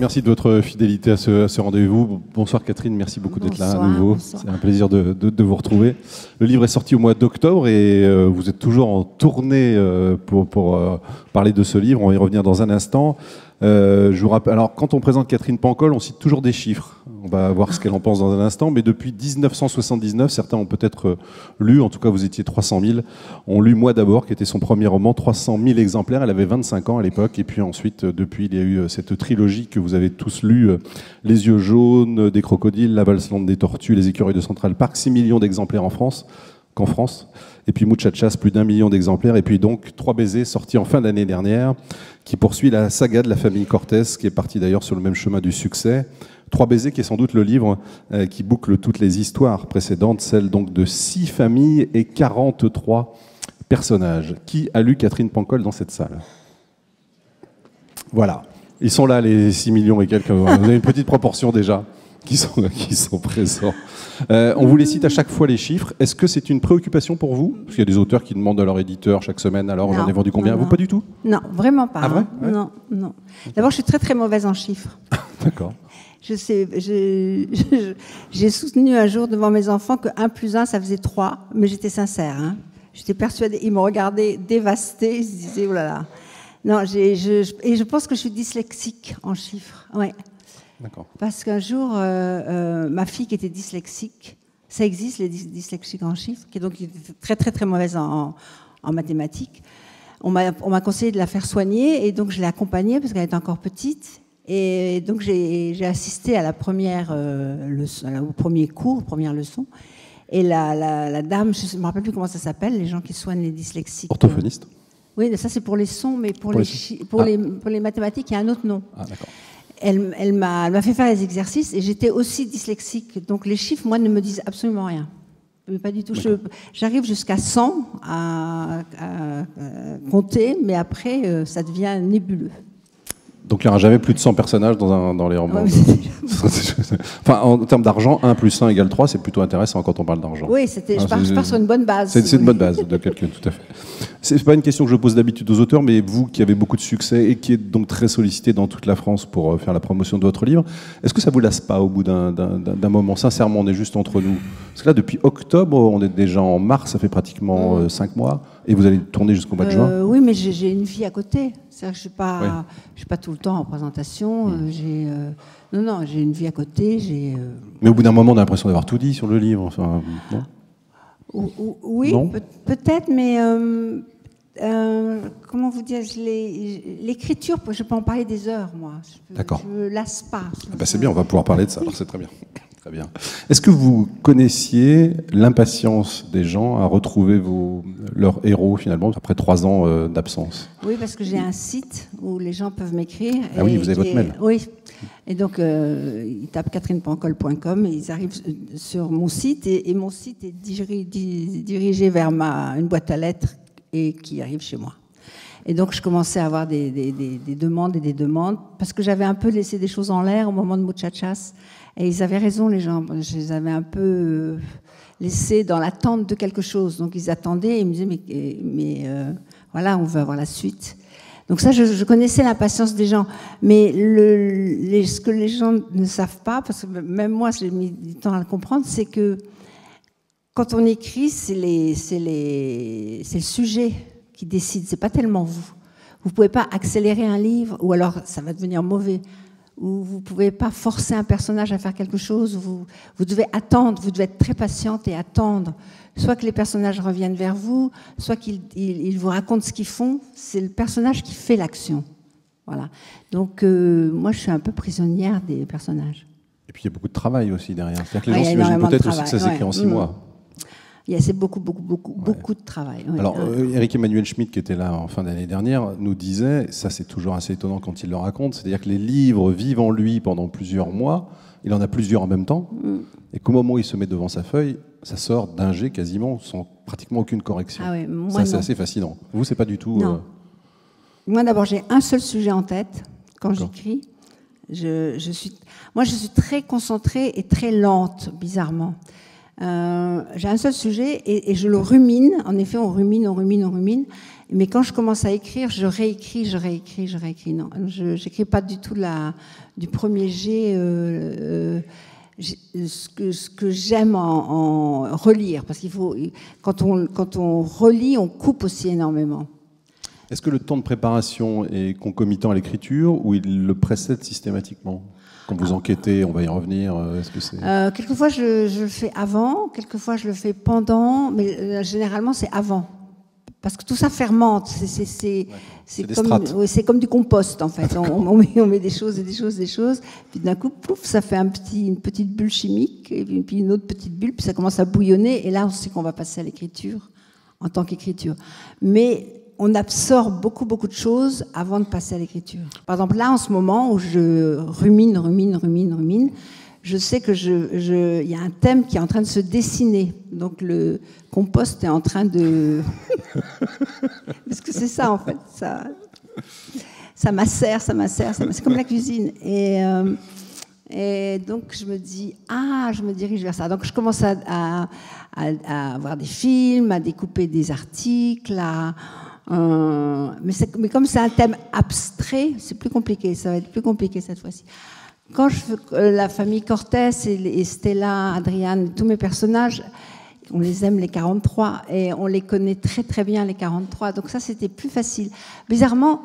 merci de votre fidélité à ce rendez-vous. Bonsoir Catherine, merci beaucoup d'être là à nouveau. C'est un plaisir de vous retrouver. Le livre est sorti au mois d'octobre et vous êtes toujours en tournée pour parler de ce livre. On va y revenir dans un instant. Je vous rappelle, alors, quand on présente Catherine Pancol, on cite toujours des chiffres. On va voir ce qu'elle en pense dans un instant. Mais depuis 1979, certains ont peut-être lu, en tout cas vous étiez 300 000, ont lu Moi d'abord, qui était son premier roman, 300 000 exemplaires. Elle avait 25 ans à l'époque. Et puis ensuite, depuis, il y a eu cette trilogie que vous avez tous lue, Les yeux jaunes, des crocodiles, La valse lente des tortues, Les écureuils de Central Park, 6 millions d'exemplaires qu'en France. Et puis Muchachas, plus d'1 million d'exemplaires. Et puis donc, 3 baisers, sortis en fin d'année dernière, qui poursuit la saga de la famille Cortés, qui est partie d'ailleurs sur le même chemin du succès. 3 baisers, qui est sans doute le livre qui boucle toutes les histoires précédentes, celle donc de 6 familles et 43 personnages. Qui a lu Catherine Pancol dans cette salle? Voilà. Ils sont là, les 6 millions et quelques. Vous avez une petite proportion déjà qui sont présents. On vous les cite à chaque fois les chiffres. Est-ce que c'est une préoccupation pour vous? Parce qu'il y a des auteurs qui demandent à leur éditeur chaque semaine, alors j'en ai vendu combien? Vous, pas du tout? Non, vraiment pas. Ah, vrai? Ouais. Non. D'abord, je suis très très mauvaise en chiffres. D'accord. J'ai soutenu un jour devant mes enfants que 1 + 1, ça faisait 3, mais j'étais sincère. Hein. J'étais persuadée. Ils me regardaient dévastés. Ils se disaient, oh là là. Non, et je pense que je suis dyslexique en chiffres. Ouais. D'accord. Parce qu'un jour, ma fille qui était dyslexique, ça existe les dyslexiques en chiffres, qui est donc très très très mauvaise en mathématiques. On m'a conseillé de la faire soigner et donc je l'ai accompagnée parce qu'elle était encore petite. Et donc j'ai assisté à la première au premier cours, première leçon. Et la dame, je ne me rappelle plus comment ça s'appelle, les gens qui soignent les dyslexiques. Orthophoniste? Oui, ça c'est pour les sons, mais pour les mathématiques, il y a un autre nom. Ah, d'accord. Elle m'a fait faire les exercices et j'étais aussi dyslexique. Donc les chiffres, moi, ne me disent absolument rien. Mais pas du tout. J'arrive jusqu'à 100 à compter, mais après, ça devient nébuleux. Donc il n'y aura jamais plus de 100 personnages dans les romans. Enfin, en termes d'argent, 1 + 1 = 3, c'est plutôt intéressant quand on parle d'argent. Oui, je pars sur une bonne base. C'est une bonne base de calcul, tout à fait. C'est pas une question que je pose d'habitude aux auteurs, mais vous qui avez beaucoup de succès et qui êtes donc très sollicité dans toute la France pour faire la promotion de votre livre, est-ce que ça vous lasse pas au bout d'un moment? Sincèrement, on est juste entre nous. Parce que là, depuis octobre, on est déjà en mars, ça fait pratiquement 5 mois, et vous allez tourner jusqu'au mois de juin. Oui, mais j'ai une vie à côté. C'est-à-dire que je suis pas tout le temps en présentation. Non, j'ai une vie à côté. Mais au bout d'un moment, on a l'impression d'avoir tout dit sur le livre. Enfin, non? Oui, peut-être, mais comment vous dire, l'écriture, je peux en parler des heures, moi. D'accord. Je me lasse pas. C'est bien, on va pouvoir parler de ça, alors c'est très bien. Très bien. Est-ce que vous connaissiez l'impatience des gens à retrouver leurs héros, finalement, après 3 ans d'absence? Oui, parce que j'ai un site où les gens peuvent m'écrire. Ah oui, vous avez votre mail. Oui. Et donc, ils tapent catherinepancol.com et ils arrivent sur mon site. Et mon site est dirigé vers une boîte à lettres et qui arrive chez moi. Et donc, je commençais à avoir des demandes et des demandes parce que j'avais un peu laissé des choses en l'air au moment de Muchachas. Et ils avaient raison, les gens. Je les avais un peu laissés dans l'attente de quelque chose. Donc, ils attendaient et ils me disaient, mais voilà, on veut avoir la suite. Donc ça, je connaissais l'impatience des gens. Mais ce que les gens ne savent pas, parce que même moi, j'ai mis du temps à le comprendre, c'est que quand on écrit, c'est le sujet qui décide. C'est pas tellement vous. Vous pouvez pas accélérer un livre, ou alors ça va devenir mauvais. Ou vous pouvez pas forcer un personnage à faire quelque chose. Vous devez attendre. Vous devez être très patiente et attendre. Soit que les personnages reviennent vers vous, soit qu'ils vous racontent ce qu'ils font. C'est le personnage qui fait l'action. Voilà. Donc, moi, je suis un peu prisonnière des personnages. Et puis, il y a beaucoup de travail aussi derrière. C'est-à-dire que les gens s'imaginent peut-être aussi que ça s'écrit en 6 mois. C'est beaucoup de travail. Ouais. Alors, Éric Emmanuel Schmitt, qui était là en fin d'année dernière, nous disait, ça c'est toujours assez étonnant quand il le raconte, c'est-à-dire que les livres vivent en lui pendant plusieurs mois, il en a plusieurs en même temps, et qu'au moment où il se met devant sa feuille, ça sort d'un jet quasiment sans pratiquement aucune correction. Ah ouais, ça, c'est assez fascinant. Vous, c'est pas du tout... Non. Moi, d'abord, j'ai un seul sujet en tête quand j'écris. Je suis très concentrée et très lente, bizarrement. J'ai un seul sujet et je le rumine. En effet, on rumine. Mais quand je commence à écrire, je réécris. Non, je n'écris pas du tout du premier jet. Ce que j'aime en relire, parce qu'il faut, quand on relit, on coupe aussi énormément. Est-ce que le temps de préparation est concomitant à l'écriture ou il le précède systématiquement? Quand vous enquêtez, on va y revenir, est-ce que c'est... Quelquefois je le fais avant, quelquefois je le fais pendant, mais généralement c'est avant. Parce que tout ça fermente, c'est comme du compost en fait. On met des choses, puis d'un coup, pouf, ça fait une petite bulle chimique, et puis une autre petite bulle, puis ça commence à bouillonner, et là on sait qu'on va passer à l'écriture, en tant qu'écriture. Mais on absorbe beaucoup de choses avant de passer à l'écriture. Par exemple, là en ce moment où je rumine, je sais que il y a un thème qui est en train de se dessiner. Donc le compost est en train de... Parce que c'est ça en fait. Ça macère. C'est comme la cuisine. Et donc je me dis, je me dirige vers ça. Donc je commence à voir des films, à découper des articles, mais comme c'est un thème abstrait, c'est plus compliqué. Ça va être plus compliqué cette fois-ci. Quand je fais la famille Cortés et Stella, Adriane, tous mes personnages, on les aime les 43 et on les connaît très bien les 43. Donc ça, c'était plus facile. Bizarrement,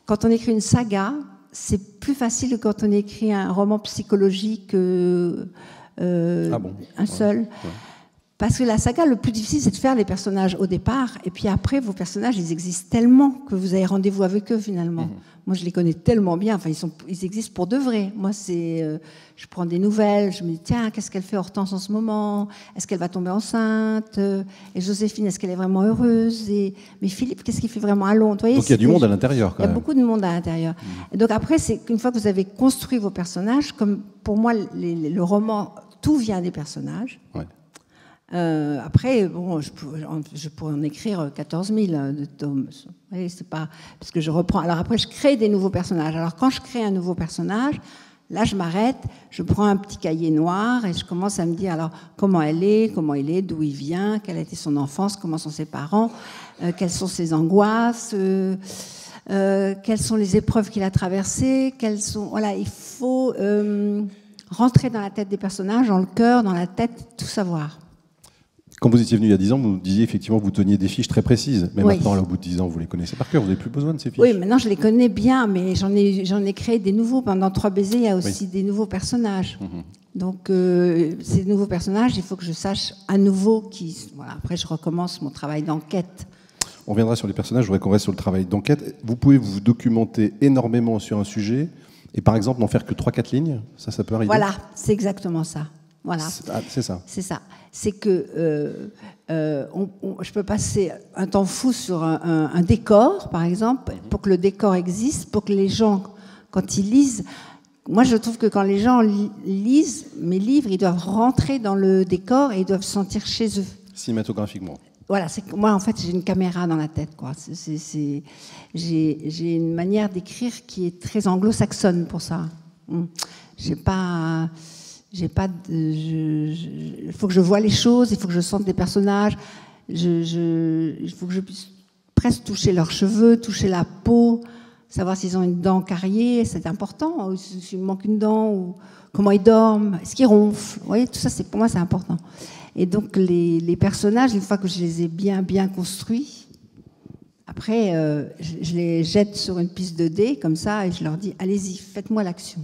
quand on écrit une saga, c'est plus facile que quand on écrit un roman psychologique un seul. Ouais. Parce que la saga, le plus difficile, c'est de faire les personnages au départ, et puis après, vos personnages, ils existent tellement que vous avez rendez-vous avec eux, finalement. Moi, je les connais tellement bien, enfin, ils existent pour de vrai. Moi, je prends des nouvelles, je me dis, tiens, qu'est-ce qu'elle fait Hortense en ce moment? Est-ce qu'elle va tomber enceinte? Et Joséphine, est-ce qu'elle est vraiment heureuse? Mais Philippe, qu'est-ce qu'il fait vraiment à Londres? Voyez, donc, il y a du monde à l'intérieur, quand même. Il y a beaucoup de monde à l'intérieur. Et donc après, c'est qu'une fois que vous avez construit vos personnages, comme pour moi, le roman, tout vient des personnages. Ouais. Après, bon, je pourrais en écrire 14 000 de tomes. Oui, c'est pas parce que je reprends. Alors après, je crée des nouveaux personnages. Alors quand je crée un nouveau personnage, là, je m'arrête, je prends un petit cahier noir et je commence à me dire alors comment il est, d'où il vient, quelle a été son enfance, comment sont ses parents, quelles sont ses angoisses, quelles sont les épreuves qu'il a traversées, voilà, il faut rentrer dans la tête des personnages, dans le cœur, dans la tête, tout savoir. Quand vous étiez venu il y a 10 ans, vous nous disiez effectivement que vous teniez des fiches très précises. Mais maintenant, là, au bout de 10 ans, vous les connaissez par cœur. Vous n'avez plus besoin de ces fiches. Oui, maintenant, je les connais bien, mais j'en ai créé des nouveaux. Pendant 3 baisers, il y a aussi des nouveaux personnages. Donc, ces nouveaux personnages, il faut que je sache à nouveau qui... Voilà, après, je recommence mon travail d'enquête. On viendra sur les personnages. Je voudrais qu'on reste sur le travail d'enquête. Vous pouvez vous documenter énormément sur un sujet et, par exemple, n'en faire que 3-4 lignes. Ça peut arriver. Voilà, c'est exactement ça. Voilà. C'est ça. C'est ça. C'est que je peux passer un temps fou sur un décor, par exemple, pour que le décor existe, pour que les gens, quand ils lisent... Moi, je trouve que quand les gens lisent mes livres, ils doivent rentrer dans le décor et ils doivent se sentir chez eux. Cinématographiquement. Voilà, moi, en fait, j'ai une caméra dans la tête, quoi. J'ai une manière d'écrire qui est très anglo-saxonne pour ça. Il faut que je vois les choses, il faut que je sente les personnages, il faut que je puisse presque toucher leurs cheveux, toucher la peau, savoir s'ils ont une dent carriée, c'est important, ou s'il me manque une dent, ou comment ils dorment, est-ce qu'ils ronflent. Vous voyez, tout ça, pour moi, c'est important. Et donc, les personnages, une fois que je les ai bien construits, après, je les jette sur une piste de dés, comme ça, et je leur dis, allez-y, faites-moi l'action.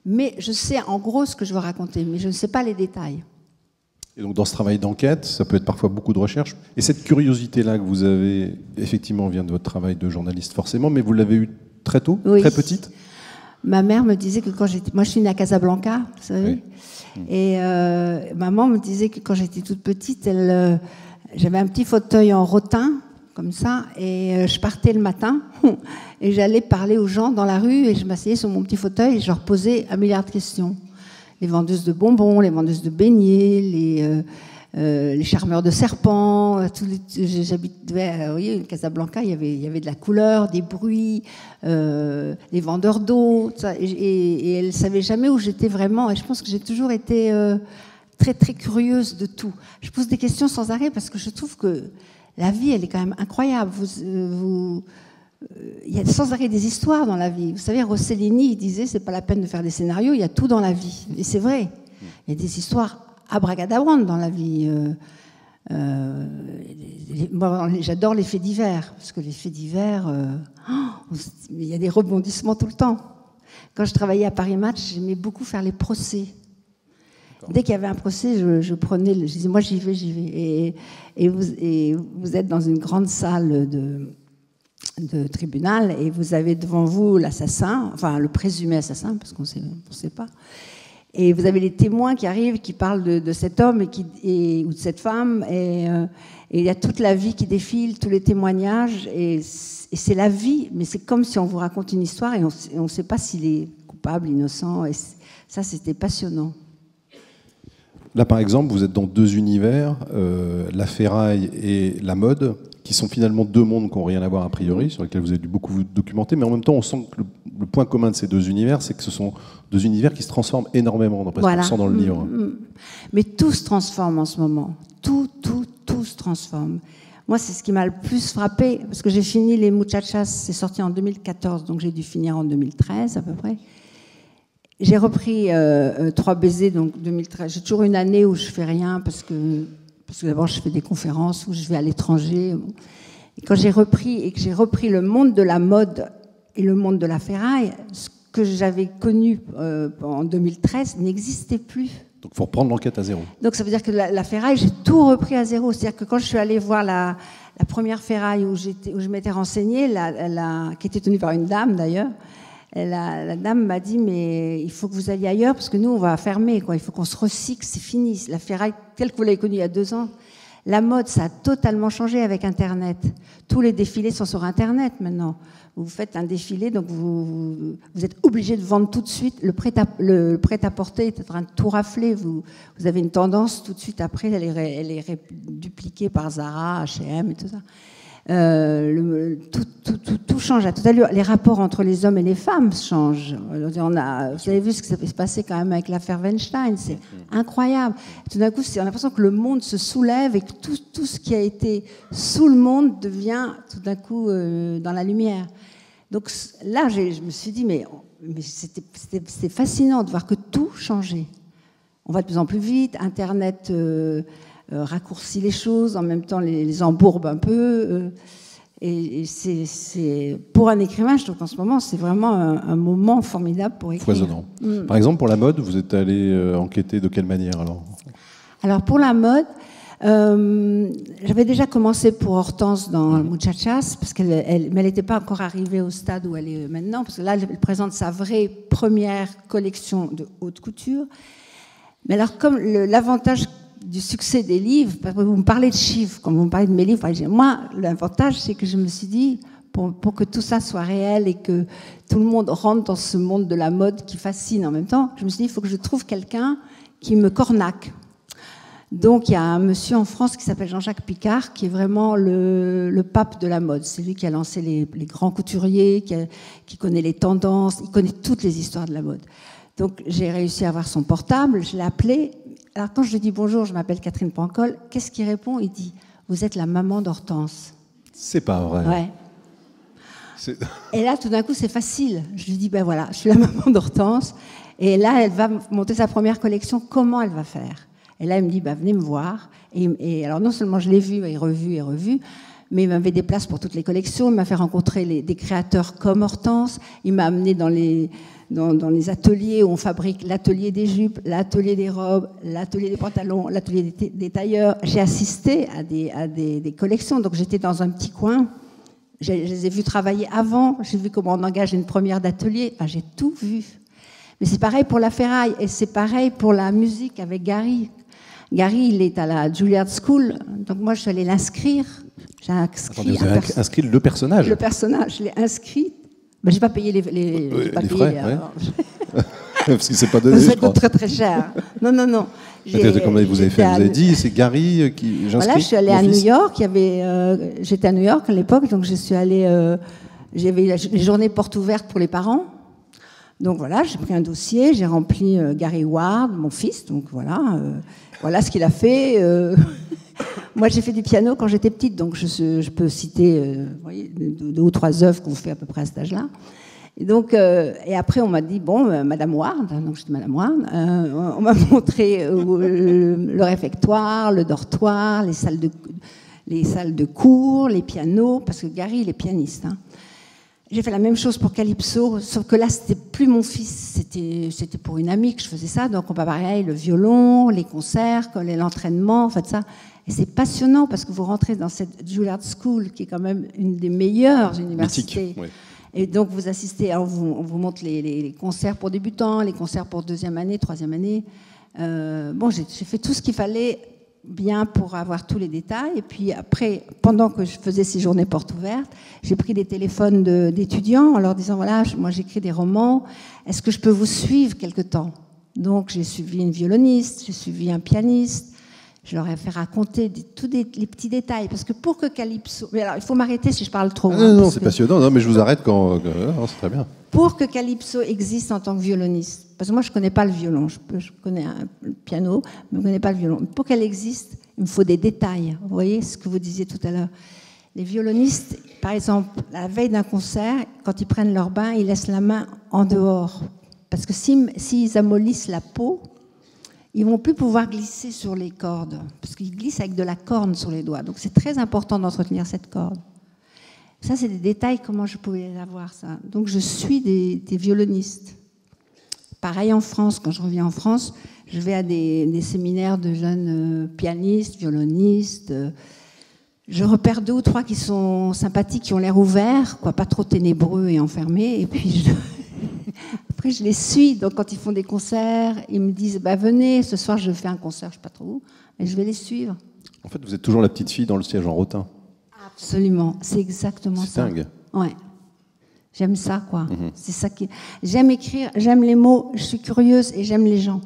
Mais je sais en gros ce que je veux raconter, mais je ne sais pas les détails. Et donc dans ce travail d'enquête, ça peut être parfois beaucoup de recherche. Et cette curiosité-là que vous avez, effectivement, vient de votre travail de journaliste forcément, mais vous l'avez eue très tôt, très petite. Ma mère me disait que quand j'étais... Moi, je suis née à Casablanca, vous savez. Oui. Et maman me disait que quand j'étais toute petite, j'avais un petit fauteuil en rotin, comme ça, et je partais le matin et j'allais parler aux gens dans la rue et je m'asseyais sur mon petit fauteuil et je leur posais 1 milliard de questions. Les vendeuses de bonbons, les vendeuses de beignets, les charmeurs de serpents. J'habitais, vous voyez, Casablanca, il y avait de la couleur, des bruits, les vendeurs d'eau, et elles ne savaient jamais où j'étais vraiment. Et je pense que j'ai toujours été très curieuse de tout. Je pose des questions sans arrêt parce que je trouve que La vie, elle est quand même incroyable. Il y a sans arrêt des histoires dans la vie. Vous savez, Rossellini, il disait, c'est pas la peine de faire des scénarios, il y a tout dans la vie. Et c'est vrai. Il y a des histoires abracadabrantes dans la vie. Moi, j'adore les faits divers, parce que les faits divers, il y a des rebondissements tout le temps. Quand je travaillais à Paris Match, j'aimais beaucoup faire les procès. Dès qu'il y avait un procès, je prenais, je disais, moi j'y vais. Et vous êtes dans une grande salle de tribunal et vous avez devant vous l'assassin, enfin le présumé assassin, parce qu'on ne sait pas. Et vous avez les témoins qui arrivent, qui parlent de cet homme ou de cette femme, et il y a toute la vie qui défile, tous les témoignages, et c'est la vie, mais c'est comme si on vous raconte une histoire et on ne sait pas s'il est coupable, innocent, et ça c'était passionnant. Là, par exemple, vous êtes dans deux univers, la ferraille et la mode, qui sont finalement deux mondes qui n'ont rien à voir a priori, sur lesquels vous avez dû beaucoup vous documenter, mais en même temps, on sent que le point commun de ces deux univers, c'est que ce sont deux univers qui se transforment énormément, d'après ce qu'on sent dans le livre. Mais tout se transforme en ce moment. Tout se transforme. Moi, c'est ce qui m'a le plus frappé, parce que j'ai fini Les Muchachas, c'est sorti en 2014, donc j'ai dû finir en 2013 à peu près. J'ai repris 3 baisers, donc 2013. J'ai toujours une année où je fais rien, parce que d'abord je fais des conférences, où je vais à l'étranger. Et quand j'ai repris le monde de la mode et le monde de la ferraille, ce que j'avais connu en 2013 n'existait plus. Donc il faut reprendre l'enquête à zéro. Donc ça veut dire que la ferraille, j'ai tout repris à zéro. C'est-à-dire que quand je suis allée voir la première ferraille où je m'étais renseignée, qui était tenue par une dame d'ailleurs, la dame m'a dit, mais il faut que vous alliez ailleurs parce que nous, on va fermer, quoi. Il faut qu'on se recycle, c'est fini. La ferraille, telle que vous l'avez connue il y a 2 ans, la mode, ça a totalement changé avec Internet. Tous les défilés sont sur Internet maintenant. Vous faites un défilé, donc vous êtes obligé de vendre tout de suite. Le prêt-à-porter est en train de tout rafler. Vous avez une tendance tout de suite après, elle est dupliquée par Zara, H&M et tout ça. Tout change à toute allure. Les rapports entre les hommes et les femmes changent. Vous avez vu ce qui s'est passé quand même avec l'affaire Weinstein, c'est incroyable. Tout d'un coup, on a l'impression que le monde se soulève et que tout ce qui a été sous le monde devient tout d'un coup dans la lumière. Donc là, je me suis dit, mais c'était fascinant de voir que tout changeait. On va de plus en plus vite, Internet raccourcit les choses, en même temps les embourbe un peu. Et c'est pour un écrivain, je trouve qu'en ce moment, c'est vraiment un moment formidable pour écrire. Foisonnant. Par exemple, pour la mode, vous êtes allé enquêter de quelle manière alors pour la mode, j'avais déjà commencé pour Hortense dans Muchachas, parce mais elle n'était pas encore arrivée au stade où elle est maintenant, parce que là, elle présente sa vraie première collection de haute couture. Mais alors, comme l'avantage du succès des livres, parce que vous me parlez de chiffres, quand vous me parlez de mes livres, moi, l'avantage, c'est que je me suis dit, pour que tout ça soit réel et que tout le monde rentre dans ce monde de la mode qui fascine en même temps, je me suis dit, il faut que je trouve quelqu'un qui me cornaque. Donc, il y a un monsieur en France qui s'appelle Jean-Jacques Picard, qui est vraiment le pape de la mode. C'est lui qui a lancé les grands couturiers, qui connaît les tendances, il connaît toutes les histoires de la mode. Donc, j'ai réussi à avoir son portable, je l'ai appelé. Alors, quand je lui dis bonjour, je m'appelle Catherine Pancol, qu'est-ce qu'il répond? Il dit, vous êtes la maman d'Hortense. C'est pas vrai. Ouais. Et là, tout d'un coup, c'est facile. Je lui dis, ben voilà, je suis la maman d'Hortense. Et là, elle va monter sa première collection. Comment elle va faire? Et là, elle me dit, ben, venez me voir. Et alors, non seulement je l'ai vu et revu, mais il m'avait des places pour toutes les collections. Il m'a fait rencontrer des créateurs comme Hortense. Il m'a amené dans les ateliers où on fabrique l'atelier des jupes, l'atelier des robes, l'atelier des pantalons, l'atelier des tailleurs. J'ai assisté à des collections, donc j'étais dans un petit coin. Je les ai vus travailler avant, j'ai vu comment on engage une première d'atelier. Enfin, j'ai tout vu. Mais c'est pareil pour la ferraille et c'est pareil pour la musique avec Gary. Gary, il est à la Juilliard School, donc moi je suis allée l'inscrire. J'ai inscrit. Attendez, vous avez inscrit le personnage? Le personnage, je l'ai inscrit. Ben, j'ai pas payé les frais, ouais. Parce qu'il s'est pas donné. Ça coûte très très cher. Non. Comment vous avez fait? Vous avez dit, c'est Gary qui j'inscris. Voilà, je suis allée à New York. J'étais à New York à l'époque, donc je suis allée. J'avais les journées portes ouvertes pour les parents. Donc voilà, j'ai pris un dossier, j'ai rempli Gary Ward, mon fils. Donc voilà ce qu'il a fait. Moi, j'ai fait du piano quand j'étais petite, donc je peux citer vous voyez, 2 ou 3 œuvres qu'on fait à peu près à cet âge-là. Et donc, et après, on m'a dit, bon, Madame Ward, donc je dis Madame Ward, on m'a montré le réfectoire, le dortoir, les salles de cours, les pianos, parce que Gary, il est pianiste. Hein. J'ai fait la même chose pour Calypso, sauf que là, c'était plus mon fils, c'était pour une amie que je faisais ça. Donc, on va pareil, le violon, les concerts, l'entraînement, en fait ça. Et c'est passionnant parce que vous rentrez dans cette Juilliard School, qui est quand même une des meilleures universités. Mythique, oui. Et donc, vous assistez, on vous montre les concerts pour débutants, les concerts pour 2e année, 3e année. Bon, j'ai fait tout ce qu'il fallait bien pour avoir tous les détails. Et puis après, pendant que je faisais ces journées portes ouvertes, j'ai pris des téléphones d'étudiants en leur disant, voilà, moi j'écris des romans, est-ce que je peux vous suivre quelque temps? Donc, j'ai suivi une violoniste, j'ai suivi un pianiste. Je leur ai fait raconter tous les petits détails, parce que pour que Calypso... Mais alors, il faut m'arrêter si je parle trop. Non, c'est passionnant, non, mais je vous arrête quand... Non, c'est très bien. Pour que Calypso existe en tant que violoniste, parce que moi, je ne connais pas le violon, je connais le piano, mais je ne connais pas le violon. Pour qu'elle existe, il me faut des détails. Vous voyez ce que vous disiez tout à l'heure. Les violonistes, par exemple, la veille d'un concert, quand ils prennent leur bain, ils laissent la main en dehors. Parce que s'ils amollissent la peau, ils ne vont plus pouvoir glisser sur les cordes, parce qu'ils glissent avec de la corne sur les doigts. Donc c'est très important d'entretenir cette corde. Ça, c'est des détails, comment je pouvais les avoir, ça. Donc je suis des violonistes. Pareil en France, quand je reviens en France, je vais à des séminaires de jeunes pianistes, violonistes. Je repère 2 ou 3 qui sont sympathiques, qui ont l'air ouverts, quoi, pas trop ténébreux et enfermés, et puis après, je les suis. Donc, quand ils font des concerts, ils me disent bah, venez, ce soir, je fais un concert, je ne sais pas trop où, et je vais les suivre. En fait, vous êtes toujours la petite fille dans le siège en rotin. Absolument, c'est exactement ça. C'est dingue. Ouais. J'aime ça, quoi. C'est ça qui. J'aime écrire, j'aime les mots, je suis curieuse et j'aime les gens.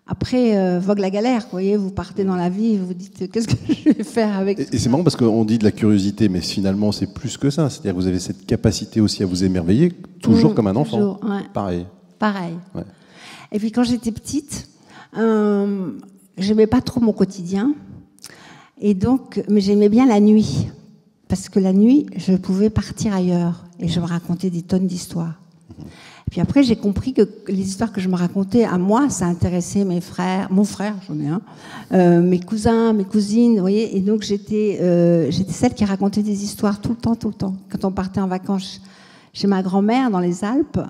Après, vogue la galère, vous voyez, vous partez dans la vie et vous vous dites qu'est-ce que je vais faire avec. Et c'est marrant parce qu'on dit de la curiosité, mais finalement, c'est plus que ça. C'est-à-dire que vous avez cette capacité aussi à vous émerveiller, toujours comme un enfant. Toujours, ouais. Pareil. Pareil. Ouais. Et puis quand j'étais petite, j'aimais pas trop mon quotidien. Et donc, mais j'aimais bien la nuit. Parce que la nuit, je pouvais partir ailleurs. Et je me racontais des tonnes d'histoires. Puis après, j'ai compris que les histoires que je me racontais à moi, ça intéressait mes frères, mon frère, j'en ai un, mes cousins, mes cousines, vous voyez. Et donc, j'étais celle qui racontait des histoires tout le temps. Quand on partait en vacances chez ma grand-mère dans les Alpes,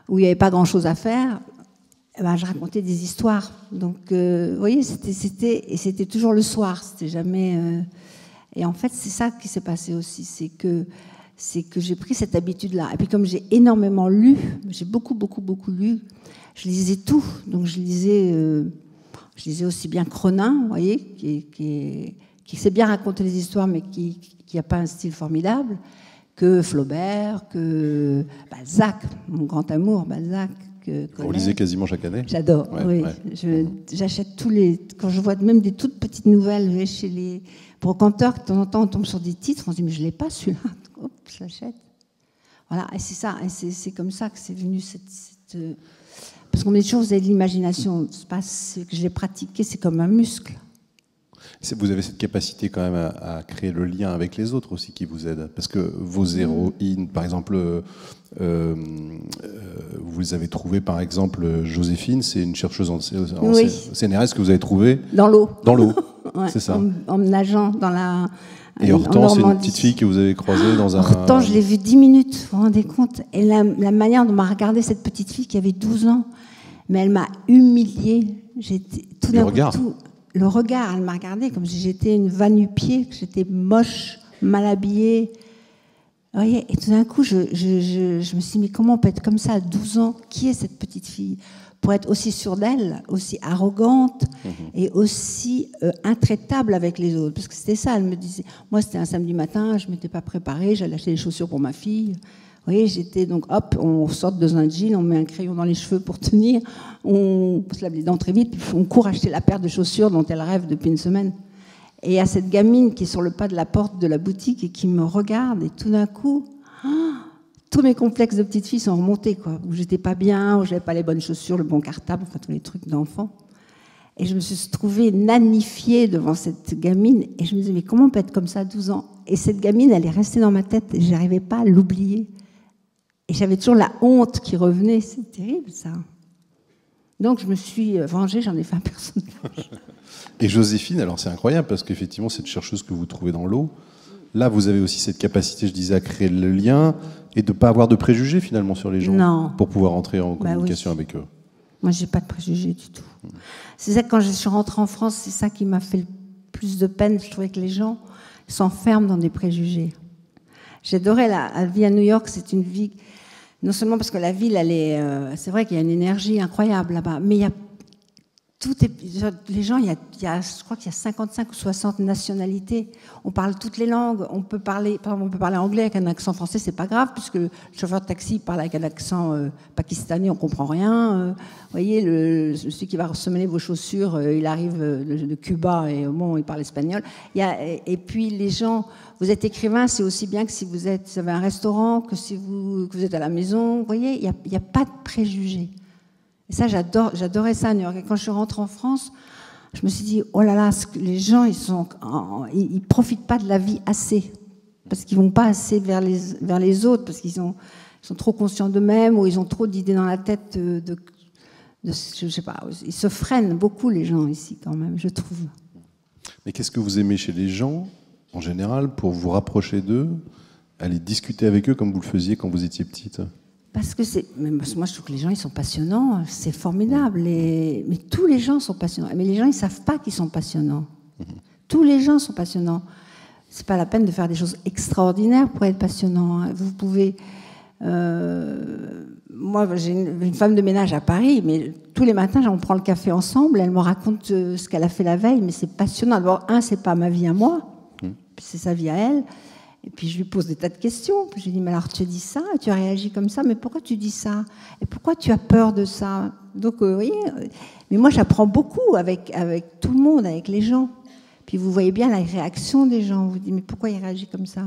où il n'y avait pas grand-chose à faire, eh ben, je racontais des histoires. Donc, vous voyez, c'était toujours le soir. C'était jamais. Et en fait, c'est ça qui s'est passé aussi, c'est que j'ai pris cette habitude-là. Et puis comme j'ai énormément lu, j'ai beaucoup lu, je lisais tout. Donc je lisais aussi bien Cronin, vous voyez, qui sait bien raconter les histoires, mais qui n'a pas un style formidable, que Flaubert, que Balzac, mon grand amour, Balzac. Vous lisez quasiment chaque année? J'adore, oui. Ouais. J'achète tous les... Quand je vois même des toutes petites nouvelles chez les brocanteurs, de temps en temps on tombe sur des titres, on se dit mais je ne l'ai pas celui-là, hop, je l'achète. Voilà, et c'est ça, et c'est comme ça que c'est venu parce qu'on me dit toujours vous avez de l'imagination, c'est pas ce que j'ai pratiqué, c'est comme un muscle. Vous avez cette capacité quand même à créer le lien avec les autres aussi qui vous aide. Parce que vos héroïnes, par exemple, vous les avez trouvées, par exemple, Joséphine, c'est une chercheuse en CNRS que vous avez trouvée dans l'eau. Dans l'eau, ouais, c'est ça. En nageant dans la... Et Hortense, c'est une petite fille que vous avez croisée dans un... Hortense, je l'ai vue 10 minutes, vous vous rendez compte? Et la manière dont m'a regardé cette petite fille qui avait 12 ans, mais elle m'a humiliée. J'étais tout d'un coup... Le regard, elle m'a regardée comme si j'étais une va-nu-pied, que j'étais moche, mal habillée. Vous voyez, et tout d'un coup, je me suis dit, mais comment on peut être comme ça à 12 ans? Qui est cette petite fille? Pour être aussi sûre d'elle, aussi arrogante et aussi intraitable avec les autres. Parce que c'était ça, elle me disait. Moi, c'était un samedi matin, je ne m'étais pas préparée, j'allais acheter des chaussures pour ma fille. Vous voyez, j'étais donc, hop, on sort dans un jean, on met un crayon dans les cheveux pour tenir, on se lave les dents très vite, puis on court acheter la paire de chaussures dont elle rêve depuis une semaine. Et il y a cette gamine qui est sur le pas de la porte de la boutique et qui me regarde, et tout d'un coup, tous mes complexes de petite fille sont remontés, quoi. Où j'étais pas bien, où j'avais pas les bonnes chaussures, le bon cartable, enfin tous les trucs d'enfant. Et je me suis trouvée nanifiée devant cette gamine. Et je me disais, mais comment on peut être comme ça à 12 ans? Et cette gamine, elle est restée dans ma tête et je n'arrivais pas à l'oublier. Et j'avais toujours la honte qui revenait. C'est terrible, ça. Donc je me suis vengée, j'en ai fait un personnage. Et Joséphine, alors c'est incroyable parce qu'effectivement, cette chercheuse que vous trouvez dans l'eau, là, vous avez aussi cette capacité, je disais, à créer le lien et de ne pas avoir de préjugés finalement sur les gens. Non. Pour pouvoir entrer en communication avec eux. Moi, je n'ai pas de préjugés du tout. C'est ça, quand je suis rentrée en France, c'est ça qui m'a fait le plus de peine. Je trouvais que les gens s'enferment dans des préjugés. J'adorais la vie à New York, c'est une vie, non seulement parce que la ville, elle est, c'est vrai qu'il y a une énergie incroyable là-bas, mais il y a les gens, je crois qu'il y a 55 ou 60 nationalités. On parle toutes les langues. On peut parler anglais avec un accent français, c'est pas grave, puisque le chauffeur de taxi parle avec un accent pakistanais, on comprend rien. Vous voyez, celui qui va ressemaler vos chaussures, il arrive de Cuba et au moment où il parle espagnol. Et puis les gens, vous êtes écrivain, c'est aussi bien que si vous avez un restaurant, que si vous êtes à la maison. Vous voyez, il n'y a pas de préjugés. Et ça, j'adorais ça à New York. Et quand je suis rentrée en France, je me suis dit, oh là là, les gens, ils profitent pas de la vie assez. Parce qu'ils vont pas assez vers les autres, parce qu'ils sont trop conscients d'eux-mêmes, ou ils ont trop d'idées dans la tête je sais pas. Ils se freinent beaucoup, les gens, ici, quand même, je trouve. Mais qu'est-ce que vous aimez chez les gens, en général, pour vous rapprocher d'eux, aller discuter avec eux comme vous le faisiez quand vous étiez petite ? Parce que moi, je trouve que les gens, ils sont passionnants, c'est formidable. Mais tous les gens sont passionnants. Mais les gens, ils ne savent pas qu'ils sont passionnants. Tous les gens sont passionnants. C'est pas la peine de faire des choses extraordinaires pour être passionnant. Hein. Vous pouvez... moi, j'ai une femme de ménage à Paris, mais tous les matins, on prend le café ensemble, elle me raconte ce qu'elle a fait la veille, mais c'est passionnant. D'abord, c'est pas ma vie à moi, c'est sa vie à elle. Et puis je lui pose des tas de questions. Puis je lui dis, mais alors tu as dit ça, tu as réagi comme ça, mais pourquoi tu dis ça? Et pourquoi tu as peur de ça? Donc, vous voyez, mais moi j'apprends beaucoup avec tout le monde, avec les gens. Puis vous voyez bien la réaction des gens. Vous dites, mais pourquoi il réagit comme ça?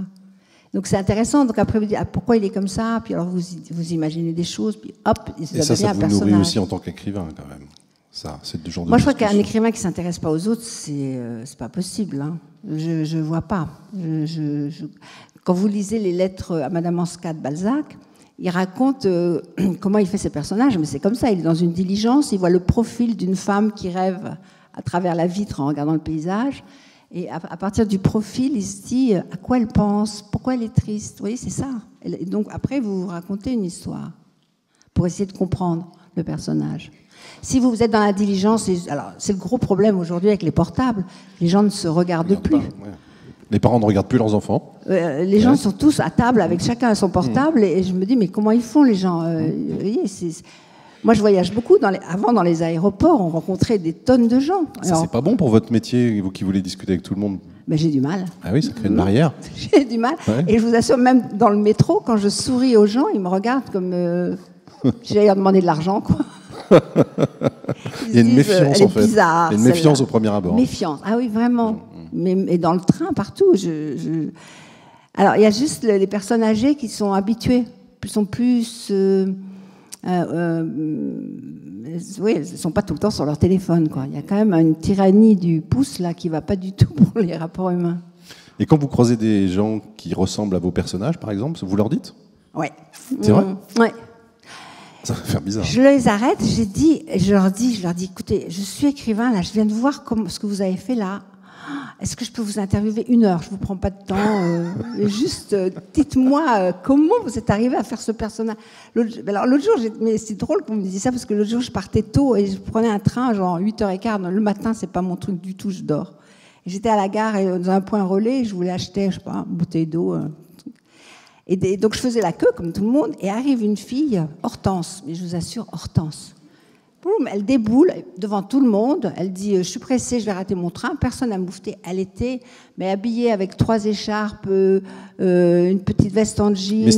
Donc c'est intéressant. Donc après vous dites, pourquoi il est comme ça? Puis alors vous imaginez des choses, puis hop, ça vous nourrit aussi en tant qu'écrivain quand même. Ça, c'est du genre de moi, je crois qu'un écrivain qui ne s'intéresse pas aux autres, c'est pas possible. Hein. Je vois pas. Quand vous lisez les lettres à Madame Anska de Balzac, il raconte comment il fait ses personnages, mais c'est comme ça. Il est dans une diligence, il voit le profil d'une femme qui rêve à travers la vitre en regardant le paysage, et à partir du profil, il se dit à quoi elle pense, pourquoi elle est triste. Vous voyez, c'est ça. Et donc après, vous racontez une histoire pour essayer de comprendre le personnage. Si vous êtes dans la diligence, alors c'est le gros problème aujourd'hui avec les portables, les gens ne se regardent plus. Les parents ne regardent plus leurs enfants. Les gens sont tous à table avec chacun son portable et je me dis mais comment ils font les gens vous voyez, moi je voyage beaucoup, avant dans les aéroports on rencontrait des tonnes de gens. Ça c'est pas bon pour votre métier, vous qui voulez discuter avec tout le monde. Ben, j'ai du mal. Ah oui, ça crée une barrière. J'ai du mal. Ouais. Et je vous assure, même dans le métro, quand je souris aux gens, ils me regardent comme j'allais leur demander de l'argent quoi. Il y a une méfiance en fait. Bizarre, il y a une méfiance au premier abord. Méfiance, ah oui, vraiment. Mais dans le train, partout. Alors, il y a juste les personnes âgées qui sont habituées, sont plus. Oui, elles ne sont pas tout le temps sur leur téléphone, quoi. Il y a quand même une tyrannie du pouce là qui ne va pas du tout pour les rapports humains. Et quand vous croisez des gens qui ressemblent à vos personnages, par exemple, vous leur dites ? Oui. C'est vrai ? Oui. Ça va faire bizarre. Je les arrête, je leur dis, écoutez, je suis écrivain, là, je viens de voir ce que vous avez fait là. Est-ce que je peux vous interviewer 1 heure? Je ne vous prends pas de temps. Juste, dites-moi comment vous êtes arrivé à faire ce personnage. Alors, l'autre jour, mais c'est drôle qu'on me dise ça, parce que l'autre jour, je partais tôt et je prenais un train, genre 8h15. Le matin, ce n'est pas mon truc du tout, je dors. Et j'étais à la gare, et dans un point relais, je voulais acheter, je sais pas, une bouteille d'eau. Et donc, je faisais la queue, comme tout le monde, et arrive une fille, Hortense, mais je vous assure, Hortense. Boum, elle déboule devant tout le monde, elle dit « Je suis pressée, je vais rater mon train ». Personne n'a moufté. Elle était habillée avec 3 écharpes, une petite veste en jean.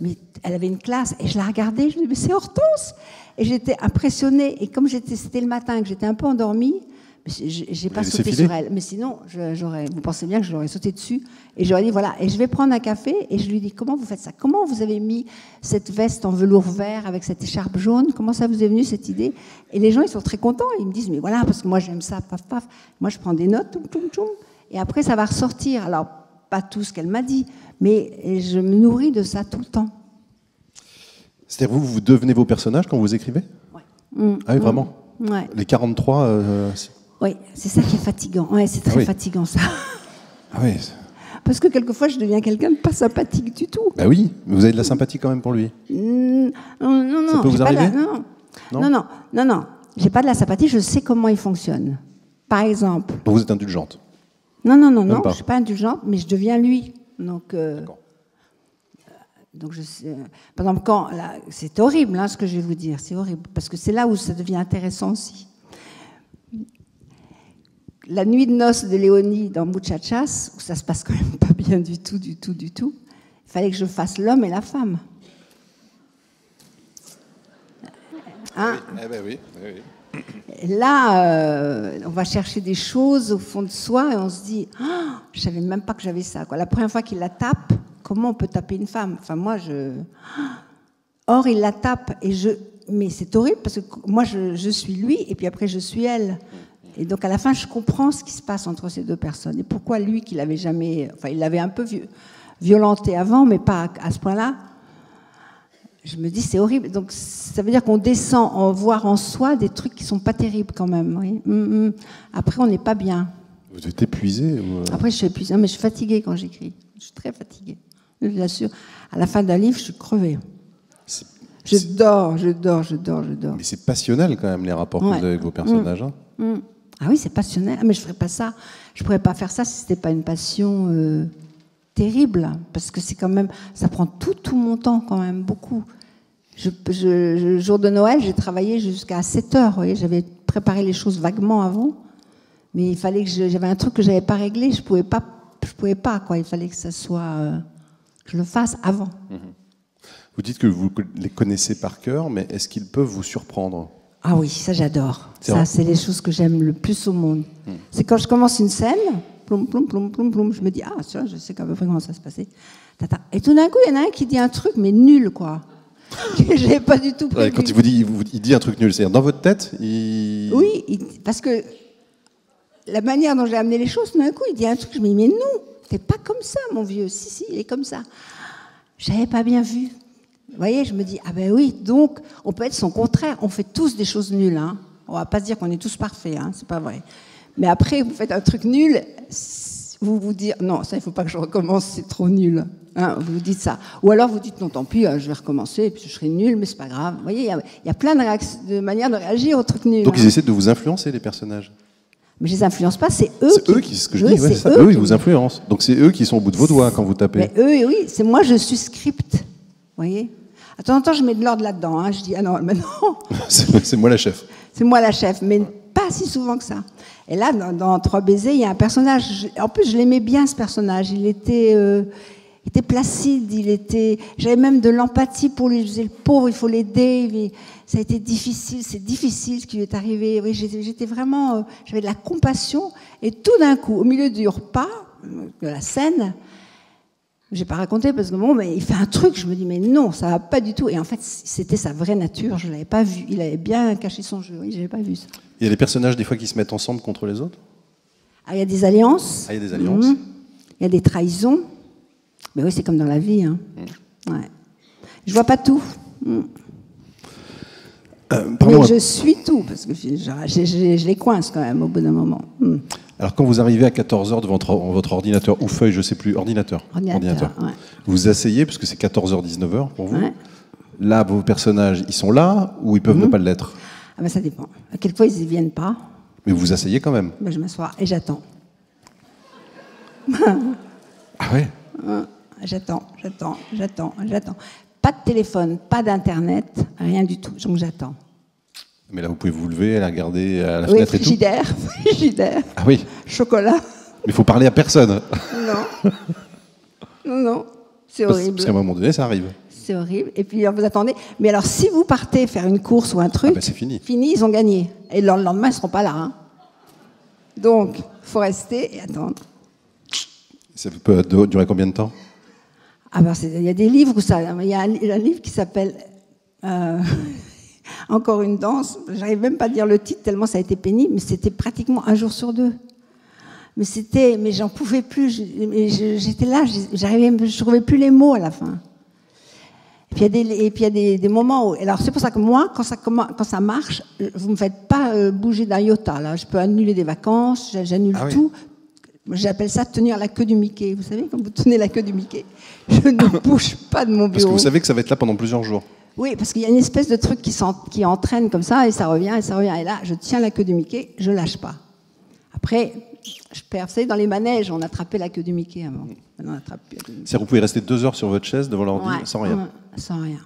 Mais elle avait une classe. Et je la regardais, je me dis « Mais c'est Hortense !» Et j'étais impressionnée. Et comme c'était le matin, que j'étais un peu endormie, J'ai pas sauté sur elle, mais sinon, vous pensez bien que je l'aurais sauté dessus, et j'aurais dit, voilà, et je vais prendre un café, et je lui dis, comment vous faites ça? Comment vous avez mis cette veste en velours vert avec cette écharpe jaune? Comment ça vous est venu, cette idée? Et les gens, ils sont très contents, ils me disent, mais voilà, parce que moi, j'aime ça, paf, paf. Moi, je prends des notes, toum, toum, toum, et après, ça va ressortir. Alors, pas tout ce qu'elle m'a dit, mais je me nourris de ça tout le temps. C'est-à-dire, vous devenez vos personnages quand vous écrivez? Ouais. Ah oui, vraiment? Ouais. Les 43... Oui, c'est ça qui est fatigant. Ouais, c'est très fatigant, ça. Ah oui. Parce que quelquefois, je deviens quelqu'un de pas sympathique du tout. Bah oui, mais vous avez de la sympathie quand même pour lui. Non. Ça peut vous arriver? Non. J'ai pas de la sympathie, je sais comment il fonctionne. Par exemple... Vous êtes indulgente? Non, je suis pas indulgente, mais je deviens lui. Donc je sais, par exemple, c'est horrible, hein, ce que je vais vous dire, c'est horrible, parce que c'est là où ça devient intéressant aussi. La nuit de noces de Léonie dans Muchachas, où ça se passe quand même pas bien du tout, il fallait que je fasse l'homme et la femme. Hein? Oui. Et là, on va chercher des choses au fond de soi et on se dit, oh, je savais même pas que j'avais ça, quoi. La première fois qu'il la tape, comment on peut taper une femme? Enfin, moi, Or, il la tape mais c'est horrible parce que moi, je suis lui et puis après, je suis elle. Et donc, à la fin, je comprends ce qui se passe entre ces deux personnes. Et pourquoi lui, qu'il avait jamais... Enfin, il l'avait un peu violenté avant, mais pas à ce point-là. Je me dis, c'est horrible. Donc, ça veut dire qu'on descend en voir en soi des trucs qui sont pas terribles quand même. Oui. Après, on n'est pas bien. Vous êtes épuisé Après, je suis épuisée. Mais je suis fatiguée quand j'écris. Je suis très fatiguée. Je vous assure. À la fin d'un livre, je suis crevée. Je dors. Mais c'est passionnel quand même, les rapports que vous avez avec vos personnages. Ah oui, c'est passionnel. Mais je ne ferais pas ça. Je ne pourrais pas faire ça si ce n'était pas une passion terrible. Parce que c'est quand même... Ça prend tout mon temps quand même, beaucoup. Jour de Noël, j'ai travaillé jusqu'à 7 heures. Vous voyez, j'avais préparé les choses vaguement avant. Mais il fallait que j'avais un truc que je n'avais pas réglé. Je pouvais pas, quoi. Il fallait que ça soit... que je le fasse avant. Vous dites que vous les connaissez par cœur, mais est-ce qu'ils peuvent vous surprendre? Ah oui, ça j'adore. Ça, c'est les choses que j'aime le plus au monde. C'est quand je commence une scène, plom, je me dis, ah, ça, je sais à peu près comment ça se passait. Et tout d'un coup, il y en a un qui dit un truc, mais nul, quoi. Que j'ai pas du tout prévu. Quand il dit un truc nul, c'est-à-dire dans votre tête, Oui, parce que la manière dont j'ai amené les choses, tout d'un coup, il dit un truc, je me dis, mais non, t'es pas comme ça, mon vieux. Si, il est comme ça. J'avais pas bien vu. Vous voyez, je me dis, ah ben oui, donc on peut être son contraire. On fait tous des choses nulles. Hein. On va pas se dire qu'on est tous parfaits, hein, c'est pas vrai. Mais après, vous faites un truc nul, vous vous dites, non, ça, il faut pas que je recommence, c'est trop nul. Hein, vous dites ça. Ou alors vous dites, non, tant pis, je vais recommencer, puis je serai nul, mais c'est pas grave. Vous voyez, il y a plein de manières de réagir aux trucs nuls. Donc ils essaient de vous influencer, les personnages? Mais je les influence pas, c'est eux qui... ce que je dis, ouais, c'est ça. Eux, ils vous influencent. Donc c'est eux qui sont au bout de vos doigts quand vous tapez. Mais eux, oui, c'est moi, je suis script. Vous voyez? De temps en temps, je mets de l'ordre là-dedans. Hein. Je dis, ah non, mais non. C'est moi la chef. C'est moi la chef, mais pas si souvent que ça. Et là, dans 3 baisers, il y a un personnage. En plus, je l'aimais bien, ce personnage. Il était placide. J'avais même de l'empathie pour lui. Je disais, le pauvre, il faut l'aider. Ça a été difficile. C'est difficile ce qui lui est arrivé. Oui, j'étais vraiment. J'avais de la compassion. Et tout d'un coup, au milieu du repas, de la scène, j'ai pas raconté parce que bon, mais il fait un truc, je me dis mais non, ça va pas du tout. Et en fait, c'était sa vraie nature, je l'avais pas vu. Il avait bien caché son jeu, oui, j'avais pas vu ça. Il y a des personnages des fois qui se mettent ensemble contre les autres? Ah, il y a des alliances. Ah, il y a des alliances. Il y a des trahisons. Mais oui, c'est comme dans la vie. Hein. Ouais. Je vois pas tout. Mais je suis tout, parce que je les coince quand même au bout d'un moment. Alors quand vous arrivez à 14h devant votre ordinateur ou feuille, je ne sais plus, ordinateur. Ouais. Vous asseyez, parce que c'est 14h, 19h pour vous. Ouais. Là, vos personnages, ils sont là ou ils peuvent ne pas l'être? Ah ben ça dépend. Quelquefois, ils ne viennent pas. Mais vous vous asseyez quand même? Ben, je m'assois et j'attends. Ah ouais? J'attends. Pas de téléphone, pas d'internet, rien du tout. Donc j'attends. Mais là, vous pouvez vous lever, aller regarder à la fenêtre frigidaire, et tout. Frigidaire. Ah oui. Chocolat. Mais il faut parler à personne. Non. C'est horrible. Parce qu'à un moment donné, ça arrive. C'est horrible. Et puis vous attendez. Mais alors, si vous partez faire une course ou un truc, c'est fini. Ils ont gagné. Et le lendemain, ils ne seront pas là. Hein. Donc, il faut rester et attendre. Ça peut durer combien de temps? Ah ben, il y a des livres où ça... Il y a un livre qui s'appelle Encore une danse. J'arrive même pas à dire le titre tellement ça a été pénible, mais c'était pratiquement 1 jour sur 2. Mais j'en pouvais plus. J'étais là, je trouvais plus les mots à la fin. Et puis il y a des moments où... Alors c'est pour ça que moi, quand ça marche, vous me faites pas bouger d'un iota. Là, je peux annuler des vacances, j'annule tout. J'appelle ça tenir la queue du Mickey. Vous savez, quand vous tenez la queue du Mickey, je ne bouge pas de mon bureau. Parce que vous savez que ça va être là pendant plusieurs jours. Oui, parce qu'il y a une espèce de truc qui entraîne comme ça, et ça revient, et ça revient. Et là, je tiens la queue du Mickey, je lâche pas. Après, je perds. Vous savez, dans les manèges, on attrapait la queue du Mickey avant. Maintenant, on attrape plus la queue du Mickey. C'est-à-dire que vous pouvez rester 2 heures sur votre chaise devant l'ordi sans rien. Sans rien.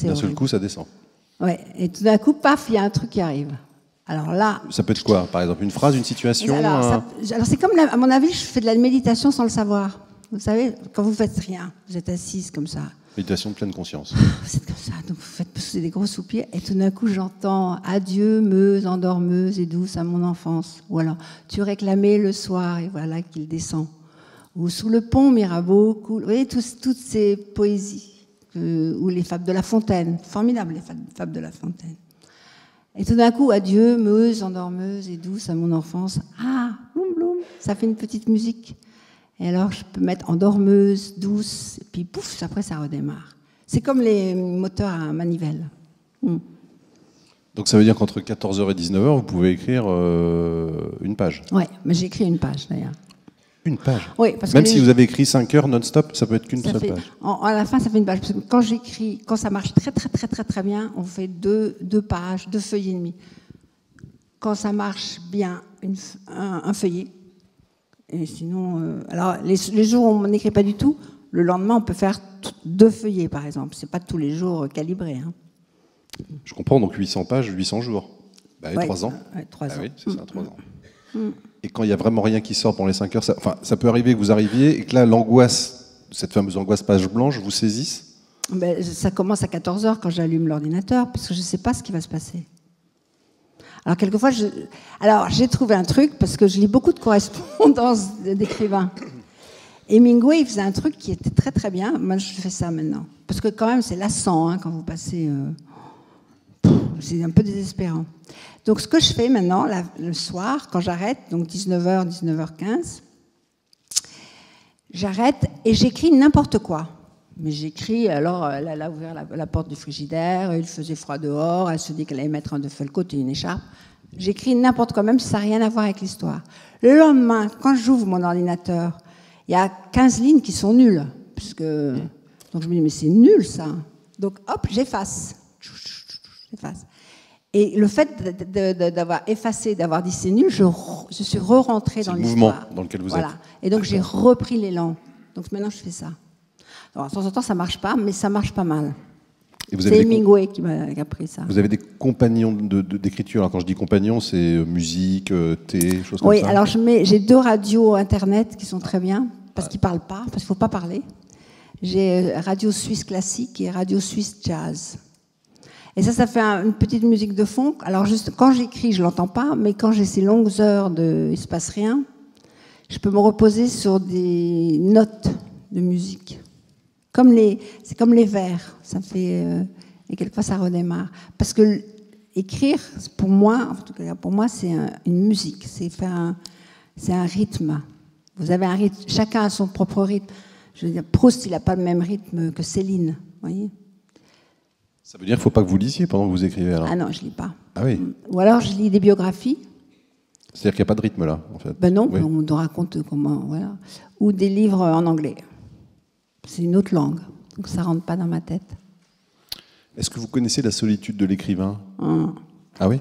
D'un seul coup, ça descend. Ouais. Et tout d'un coup, paf, il y a un truc qui arrive. Alors là... Ça peut être quoi, par exemple? Une phrase, une situation? Alors c'est comme, à mon avis, je fais de la méditation sans le savoir. Vous savez, quand vous faites rien, vous êtes assise comme ça. Méditation de pleine conscience. Vous êtes comme ça, donc vous faites pousser des gros soupirs, et tout d'un coup j'entends « Adieu, Meuse, endormeuse et douce à mon enfance ». Ou alors « Tu réclamais le soir, et voilà qu'il descend ». Ou « Sous le pont, Mirabeau coule ». Vous voyez, toutes ces poésies. Ou les fables de La Fontaine. Formidable, les fables de La Fontaine. Et tout d'un coup « Adieu, Meuse, endormeuse et douce à mon enfance ». Ah, bloum, bloum, ça fait une petite musique. Et alors, je peux mettre endormeuse, douce, et puis pouf, après ça redémarre. C'est comme les moteurs à manivelle. Donc ça veut dire qu'entre 14h et 19h, vous pouvez écrire une page? Oui, mais j'ai écrit une page d'ailleurs. Une page? Oui, parce même que si vous avez écrit 5 heures non-stop, ça peut être qu'une seule page? À la fin, ça fait une page. Parce que quand j'écris, quand ça marche très bien, on fait deux pages, 2 feuillets et demi. Quand ça marche bien, un feuillet. Et sinon, alors les jours où on n'écrit pas du tout, le lendemain on peut faire 2 feuillets par exemple. C'est pas tous les jours calibré. Hein. Je comprends, donc 800 pages, 800 jours. Bah, ouais, 3 ans. Ouais, 3 ans. Oui, c'est ça, 3 ans. Et quand il n'y a vraiment rien qui sort pendant les 5 heures, ça peut arriver que vous arriviez et que là l'angoisse, cette fameuse angoisse page blanche, vous saisisse? Ben, ça commence à 14h quand j'allume l'ordinateur, parce que je ne sais pas ce qui va se passer. Alors, quelquefois, j'ai trouvé un truc, parce que je lis beaucoup de correspondances d'écrivains. Hemingway, il faisait un truc qui était très bien. Moi, je fais ça maintenant. Parce que quand même, c'est lassant, hein, quand vous passez... c'est un peu désespérant. Donc, ce que je fais maintenant, le soir, quand j'arrête, donc 19h, 19h15, j'arrête et j'écris n'importe quoi. Mais j'écris, alors, elle a ouvert la porte du frigidaire, il faisait froid dehors, elle se dit qu'elle allait mettre un de-felcote et une écharpe. J'écris n'importe quoi, même si ça n'a rien à voir avec l'histoire. Le lendemain, quand j'ouvre mon ordinateur, il y a 15 lignes qui sont nulles. Puisque... Donc je me dis, mais c'est nul ça. Donc hop, j'efface. Et le fait d'avoir effacé, d'avoir dit c'est nul, je suis re-rentrée dans l'histoire. C'est le mouvement dans lequel vous êtes. Et donc j'ai repris l'élan. Donc maintenant je fais ça. Alors, de temps en temps, ça ne marche pas, mais ça marche pas mal. C'est Hemingway qui a pris ça. Vous avez des compagnons d'écriture. Alors, quand je dis compagnons, c'est musique, thé, choses comme ça. Oui, alors j'ai 2 radios Internet qui sont très bien, parce qu'ils ne parlent pas, parce qu'il ne faut pas parler. J'ai Radio Suisse Classique et Radio Suisse Jazz. Et ça fait une petite musique de fond. Alors, juste, quand j'écris, je ne l'entends pas, mais quand j'ai ces longues heures il ne se passe rien, je peux me reposer sur des notes de musique. C'est comme les vers, ça fait et quelquefois ça redémarre. Parce que écrire, pour moi, en tout cas pour moi, c'est une musique, c'est un rythme. Vous avez un rythme, chacun a son propre rythme. Je veux dire, Proust, il n'a pas le même rythme que Céline, vous voyez. Ça veut dire qu'il ne faut pas que vous lisiez pendant que vous écrivez alors? Ah non, je ne lis pas. Ah oui. Ou alors je lis des biographies. C'est-à-dire qu'il n'y a pas de rythme là, en fait? Ben non, oui. On te raconte comment, voilà. Ou des livres en anglais. C'est une autre langue, donc ça ne rentre pas dans ma tête. Est-ce que vous connaissez la solitude de l'écrivain? Ah oui?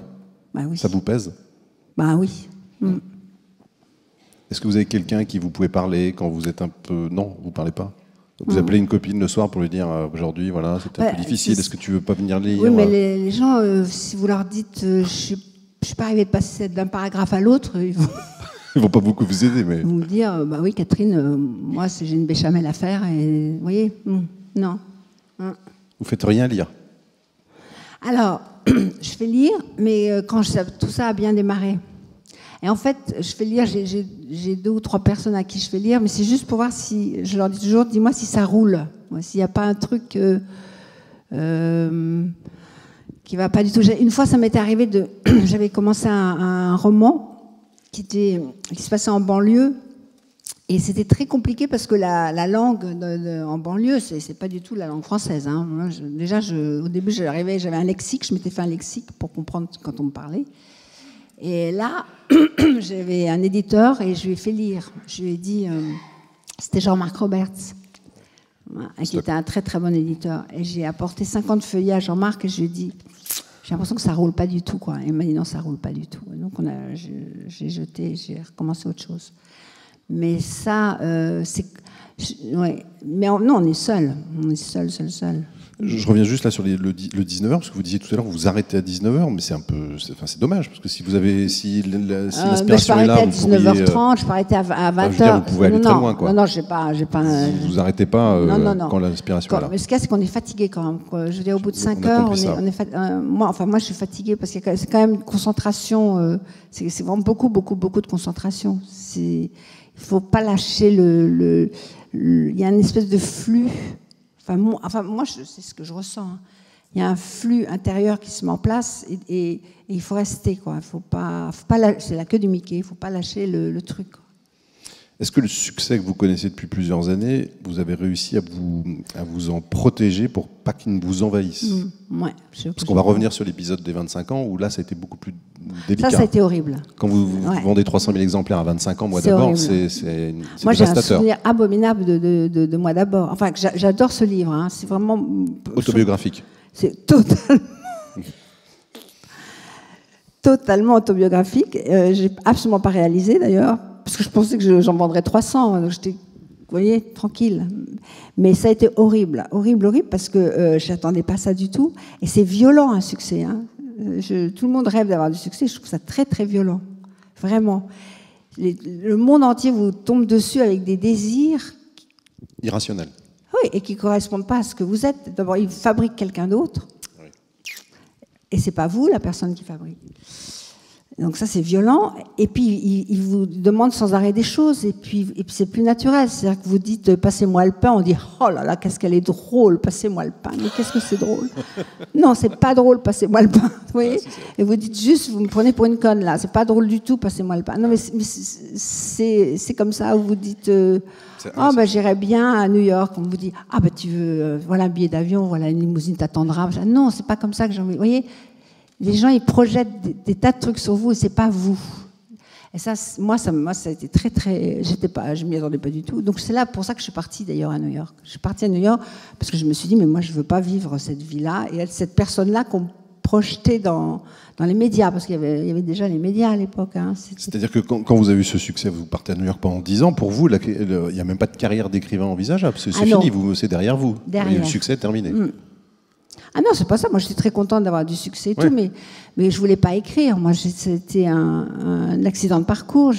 Bah oui. Ça vous pèse? Bah oui. Est-ce que vous avez quelqu'un qui vous pouvez parler quand vous êtes un peu... Non, vous ne parlez pas? Vous appelez une copine le soir pour lui dire aujourd'hui, voilà, c'était un peu difficile, est-ce que tu veux pas venir lire? Oui, mais les gens, si vous leur dites je ne suis pas arrivée de passer d'un paragraphe à l'autre, ils vont... Ils vont pas beaucoup vous aider, mais... Vous me dire, bah oui, Catherine, moi, j'ai une béchamel à faire, et vous voyez, non. Vous faites rien lire? Alors, je fais lire, mais quand tout ça a bien démarré. Et en fait, je fais lire, j'ai 2 ou 3 personnes à qui je fais lire, mais c'est juste pour voir si, je leur dis toujours, dis-moi si ça roule, s'il n'y a pas un truc qui va pas du tout. Une fois, ça m'était arrivé j'avais commencé un roman qui se passait en banlieue, et c'était très compliqué parce que la langue en banlieue, c'est pas du tout la langue française. Hein. Moi, au début, j'avais un lexique, je m'étais fait un lexique pour comprendre quand on me parlait. Et là, j'avais un éditeur et je lui ai fait lire. Je lui ai dit, c'était Jean-Marc Roberts, qui était un très très bon éditeur. Et j'ai apporté 50 feuillets à Jean-Marc et je lui ai dit, j'ai l'impression que ça roule pas du tout, quoi. Et il m'a dit non, ça roule pas du tout. Et donc j'ai jeté, j'ai recommencé autre chose. Mais ça, ouais. Mais non, on est seul. On est seul. Je reviens juste là sur le 19h, parce que vous disiez tout à l'heure, vous arrêtez à 19h, mais c'est dommage, parce que si l'inspiration est là, vous pourriez... Je peux arrêter à 19h30, je peux arrêter à 20h. Vous pouvez aller très loin, quoi. Non, j'ai pas... Vous n'arrêtez pas quand l'inspiration est là. Mais ce qu'il y a, c'est qu'on est fatigué quand même, quoi. Je veux dire, au bout de 5 heures, moi, je suis fatiguée, parce que c'est quand même une concentration, c'est vraiment beaucoup de concentration. Il ne faut pas lâcher il y a une espèce de flux... Enfin, moi, c'est ce que je ressens. Hein. Il y a un flux intérieur qui se met en place et il faut rester, quoi. Il faut pas c'est la queue du Mickey. Il ne faut pas lâcher le truc, quoi. Est-ce que le succès que vous connaissez depuis plusieurs années, vous avez réussi à vous en protéger pour pas qu'il ne vous envahisse? Ouais. Parce qu'on va revenir sur l'épisode des 25 ans, où là, ça a été beaucoup plus délicat. Ça a été horrible. Quand vous vendez 300 000 exemplaires à 25 ans, moi d'abord, c'est moi, dévastateur. J'ai un souvenir abominable de moi d'abord. Enfin, j'adore ce livre. Hein. C'est vraiment... Autobiographique. C'est totalement autobiographique. J'ai absolument pas réalisé, d'ailleurs. Parce que je pensais que j'en vendrais 300, donc j'étais, vous voyez, tranquille. Mais ça a été horrible, parce que je n'attendais pas ça du tout. Et c'est violent, un succès. Hein. Tout le monde rêve d'avoir du succès, je trouve ça très, très violent. Vraiment. Le monde entier vous tombe dessus avec des désirs... irrationnels. Oui, et qui ne correspondent pas à ce que vous êtes. D'abord, ils fabriquent quelqu'un d'autre. Oui. Et ce n'est pas vous, la personne qui fabrique. Donc ça, c'est violent. Et puis, il vous demande sans arrêt des choses. Et puis c'est plus naturel. C'est-à-dire que vous dites « passez-moi le pain », on dit « oh là là, qu'est-ce qu'elle est drôle, passez-moi le pain ». Mais qu'est-ce que c'est drôle? Non, c'est pas drôle, passez-moi le pain. Vous voyez? Et vous dites juste « vous me prenez pour une conne, là. C'est pas drôle du tout, passez-moi le pain ». Non, mais c'est comme ça. Où vous dites oh, ben, j'irais bien à New York. On vous dit « ah, ben, tu veux... voilà un billet d'avion, voilà une limousine t'attendra ». Non, c'est pas comme ça que j'ai envie. Vous voyez? Les gens, ils projettent des tas de trucs sur vous et c'est pas vous. Et ça, moi, ça a été très, très... je m'y attendais pas du tout. Donc c'est là pour ça que je suis partie d'ailleurs à New York. Je suis partie à New York parce que je me suis dit, mais moi, je veux pas vivre cette vie-là. Et cette personne-là qu'on projetait dans les médias, parce qu'il y avait déjà les médias à l'époque. Hein. C'est-à-dire que quand vous avez eu ce succès, vous partez à New York pendant 10 ans, pour vous, il n'y a même pas de carrière d'écrivain envisageable. C'est fini, c'est derrière vous. Et le succès est terminé. Ah non, c'est pas ça. Moi, j'étais très contente d'avoir du succès et tout, mais je voulais pas écrire. Moi, c'était un accident de parcours.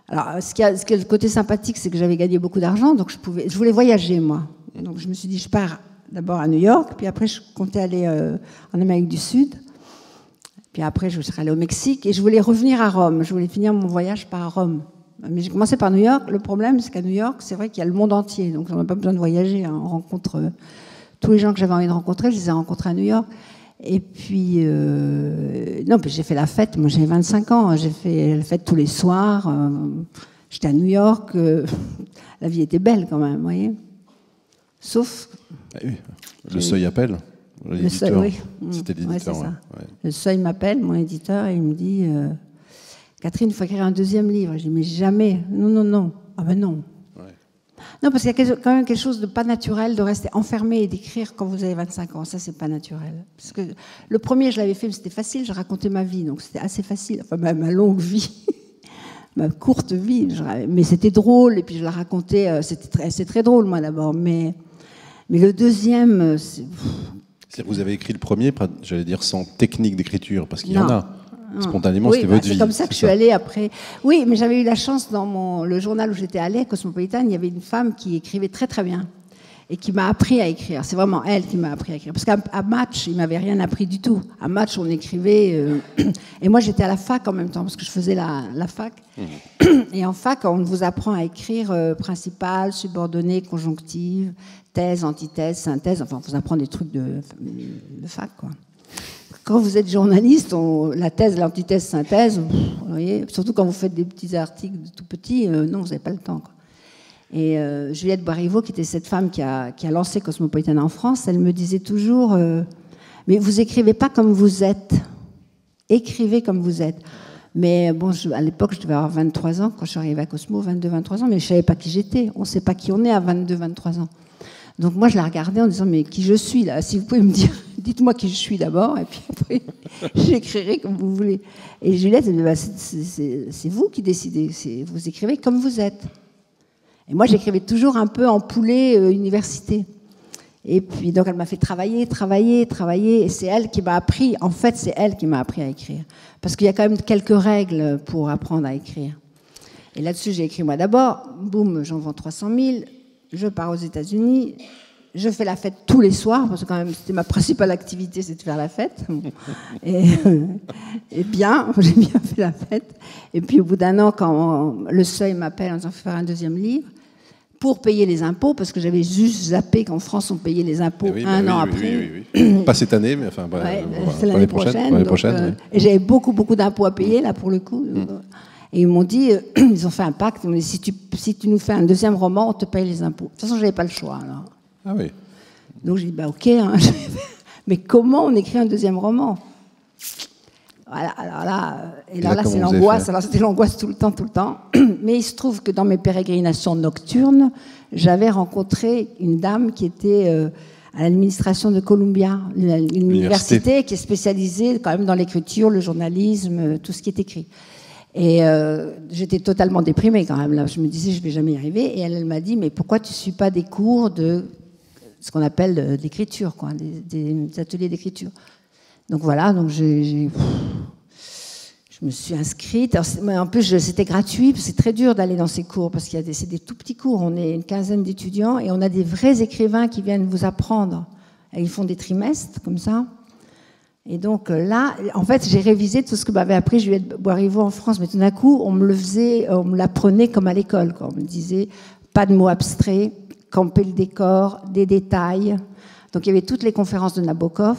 Alors, ce qui est le côté sympathique, c'est que j'avais gagné beaucoup d'argent, donc je voulais voyager, moi. Donc, je me suis dit, je pars d'abord à New York, puis après, je comptais aller en Amérique du Sud. Puis après, je serais allée au Mexique et je voulais revenir à Rome. Je voulais finir mon voyage par Rome. Mais j'ai commencé par New York. Le problème, c'est qu'à New York, c'est vrai qu'il y a le monde entier, donc on n'a pas besoin de voyager. Hein. On rencontre tous les gens que j'avais envie de rencontrer, je les ai rencontrés à New York. Et puis, non, puis j'ai fait la fête. Moi, j'avais 25 ans. J'ai fait la fête tous les soirs. J'étais à New York. La vie était belle quand même, vous voyez. Sauf... Le Seuil appelle. Le Seuil, oui. C'était l'éditeur. Ouais, ouais. Le Seuil m'appelle, mon éditeur, et il me dit Catherine, il faut écrire un deuxième livre. Je dis mais jamais. Non. Ah ben non. Non, parce qu'il y a quand même quelque chose de pas naturel de rester enfermé et d'écrire quand vous avez 25 ans. Ça, c'est pas naturel. Parce que le premier, je l'avais fait, mais c'était facile. Je racontais ma vie, donc c'était assez facile. Enfin, ma longue vie, ma courte vie. Mais c'était drôle, et puis je la racontais. C'est très drôle, moi, d'abord. Mais le deuxième, c'est-à-dire que vous avez écrit le premier, j'allais dire, sans technique d'écriture, parce qu'il y en a. Spontanément, c'était votre vie. C'est comme ça que je suis allée après. Oui, mais j'avais eu la chance, dans le journal où j'étais allée, Cosmopolitan, il y avait une femme qui écrivait très très bien. et qui m'a appris à écrire. C'est vraiment elle qui m'a appris à écrire. Parce qu'à Match, il m'avait rien appris du tout. À Match, on écrivait... et moi, j'étais à la fac en même temps, parce que je faisais la fac. Et en fac, on vous apprend à écrire principal, subordonné, conjonctive, thèse, antithèse, synthèse. Enfin, on vous apprend des trucs de fac, quoi. Quand vous êtes journaliste, la thèse, l'antithèse, synthèse, vous voyez, surtout quand vous faites des petits articles tout petits, non, vous n'avez pas le temps, quoi. Et Juliette Boiriveau, qui était cette femme qui a lancé Cosmopolitan en France, elle me disait toujours mais vous écrivez pas comme vous êtes, écrivez comme vous êtes. Mais bon, à l'époque, je devais avoir 23 ans quand je suis arrivée à Cosmo, 22-23 ans, mais je savais pas qui j'étais. On ne sait pas qui on est à 22-23 ans. Donc moi, je la regardais en disant mais qui je suis là? Si vous pouvez me dire, dites-moi qui je suis d'abord, et puis après, j'écrirai comme vous voulez. Et Juliette, elle me dit c'est vous qui décidez, vous écrivez comme vous êtes. Et moi, j'écrivais toujours un peu en poulet université. Et puis, donc, elle m'a fait travailler. Et c'est elle qui m'a appris, en fait, c'est elle qui m'a appris à écrire. Parce qu'il y a quand même quelques règles pour apprendre à écrire. Et là-dessus, j'ai écrit moi d'abord. Boum, j'en vends 300 000. Je pars aux États-Unis. Je fais la fête tous les soirs, parce que quand même, c'était ma principale activité, c'est de faire la fête. Et bien, j'ai bien fait la fête. Et puis, au bout d'un an, quand le Seuil m'appelle en disant qu'il faut faire un deuxième livre, pour payer les impôts, parce que j'avais juste zappé qu'en France, on payait les impôts un an après. Oui. Pas cette année, mais enfin, c'est l'année prochaine. Et j'avais beaucoup d'impôts à payer, là, pour le coup. Et ils m'ont dit, ils ont fait un pacte, ils m'ont dit, si tu nous fais un deuxième roman, on te paye les impôts. De toute façon, je n'avais pas le choix. Alors. Ah oui. Donc j'ai dit, bah ok, hein. Mais comment on écrit un deuxième roman? Voilà, alors là, c'est l'angoisse. Alors c'était l'angoisse tout le temps. Mais il se trouve que dans mes pérégrinations nocturnes, j'avais rencontré une dame qui était à l'administration de Columbia, une université qui est spécialisée quand même dans l'écriture, le journalisme, tout ce qui est écrit. Et j'étais totalement déprimée quand même. Là, je me disais, je vais jamais y arriver. Et elle m'a dit, mais pourquoi tu suis pas des cours de ce qu'on appelle d'écriture, quoi, des ateliers d'écriture? Donc voilà, donc je me suis inscrite. Alors, en plus, c'était gratuit, c'est très dur d'aller dans ces cours, parce qu'il y a c'est des tout petits cours. On est une quinzaine d'étudiants et on a des vrais écrivains qui viennent vous apprendre. Et ils font des trimestres, comme ça. Et donc là, en fait, j'ai révisé tout ce que m'avait appris Juliette Boiriveau en France, mais tout d'un coup, on me l'apprenait comme à l'école, quoi. On me disait, pas de mots abstraits, camper le décor, des détails. Donc il y avait toutes les conférences de Nabokov,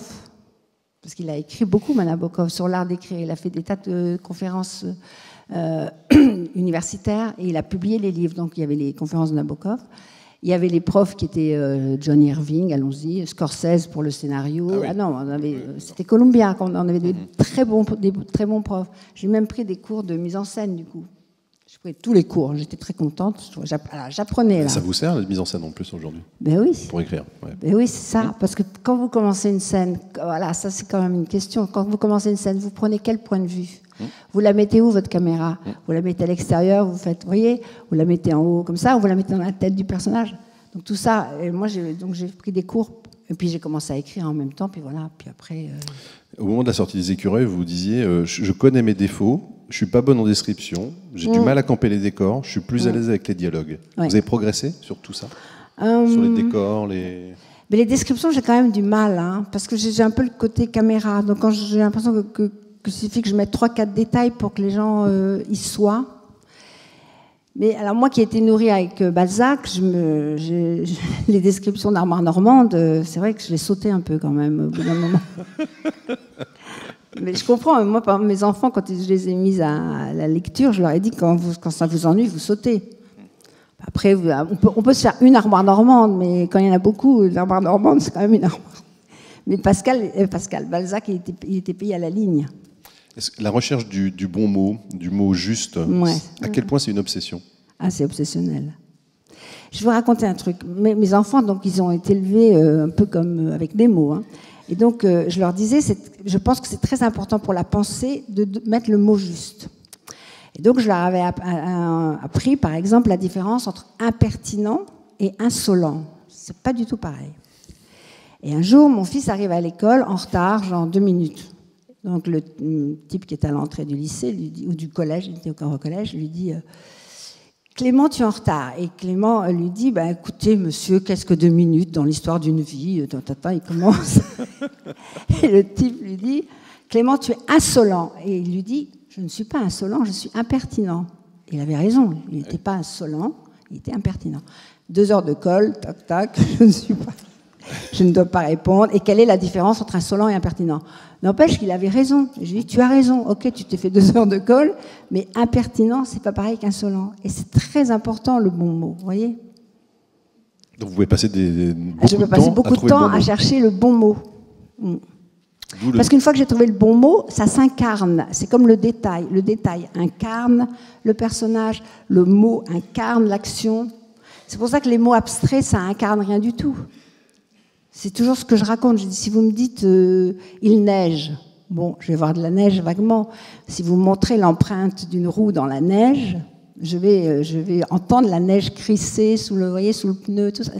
parce qu'il a écrit beaucoup, Nabokov, sur l'art d'écrire. Il a fait des tas de conférences universitaires et il a publié les livres. Donc il y avait les conférences de Nabokov. Il y avait les profs qui étaient John Irving, allons-y, Scorsese pour le scénario. Ah non, c'était Columbia, on avait des très bons profs. J'ai même pris des cours de mise en scène, du coup. J'ai pris tous les cours, j'étais très contente. J'apprenais. Là. Ça vous sert, la mise en scène en plus aujourd'hui? Ben oui. Pour écrire. Ouais. Ben oui, c'est ça. Parce que quand vous commencez une scène, voilà, ça c'est quand même une question. Quand vous commencez une scène, vous prenez quel point de vue? Vous la mettez où, votre caméra? Vous la mettez à l'extérieur, vous voyez, vous la mettez en haut comme ça, ou vous la mettez dans la tête du personnage. Donc tout ça, et moi j'ai pris des cours, et puis j'ai commencé à écrire en même temps, puis voilà, puis après... Au moment de la sortie des Écureuils, vous disiez je connais mes défauts, je suis pas bonne en description, j'ai du mal à camper les décors, je suis plus à l'aise avec les dialogues. Vous avez progressé sur tout ça? Sur les décors, les... Mais les descriptions, j'ai quand même du mal, hein, parce que j'ai un peu le côté caméra. Donc quand j'ai l'impression que suffit que je mette 3-4 détails pour que les gens y soient. Mais alors moi qui ai été nourrie avec Balzac, les descriptions d'Armand Normande, c'est vrai que je les sautais un peu quand même au bout d'un moment. Mais je comprends, moi par mes enfants, quand je les ai mises à la lecture, je leur ai dit quand ça vous ennuie, vous sautez. Après, on peut se faire une armoire normande, mais quand il y en a beaucoup, l'armoire normande, c'est quand même une armoire. Mais Balzac, il était payé à la ligne. La recherche du bon mot, du mot juste, à quel point c'est une obsession? Ah, c'est obsessionnel. Je vais vous raconter un truc. Mes enfants, donc, ils ont été élevés un peu comme avec des mots. Hein. Et donc, je leur disais, je pense que c'est très important pour la pensée de mettre le mot juste. Et donc, je leur avais appris, par exemple, la différence entre impertinent et insolent. C'est pas du tout pareil. Et un jour, mon fils arrive à l'école en retard, genre 2 minutes. Donc le type qui est à l'entrée du lycée, ou du collège, il était encore au collège, lui dit Clément, tu es en retard. Et Clément lui dit, bah, écoutez, monsieur, qu'est-ce que 2 minutes dans l'histoire d'une vie? Il commence. Et le type lui dit, Clément, tu es insolent. Et il lui dit, je ne suis pas insolent, je suis impertinent. Il avait raison, il n'était pas insolent, il était impertinent. 2 heures de colle, tac, tac, je ne dois pas répondre. Et quelle est la différence entre insolent et impertinent? N'empêche qu'il avait raison. Je lui dis, tu as raison, ok, tu t'es fait 2 heures de colle, mais impertinent, c'est pas pareil qu'insolent. Et c'est très important, le bon mot, vous voyez? Donc vous pouvez passer beaucoup de temps à chercher le bon mot. Parce qu'une fois que j'ai trouvé le bon mot, ça s'incarne. C'est comme le détail. Le détail incarne le personnage, le mot incarne l'action. C'est pour ça que les mots abstraits, ça incarne rien du tout. C'est toujours ce que je raconte. Je dis, si vous me dites il neige, bon, je vais voir de la neige vaguement. Si vous me montrez l'empreinte d'une roue dans la neige, je vais entendre la neige crisser sous le pneu. Tout ça.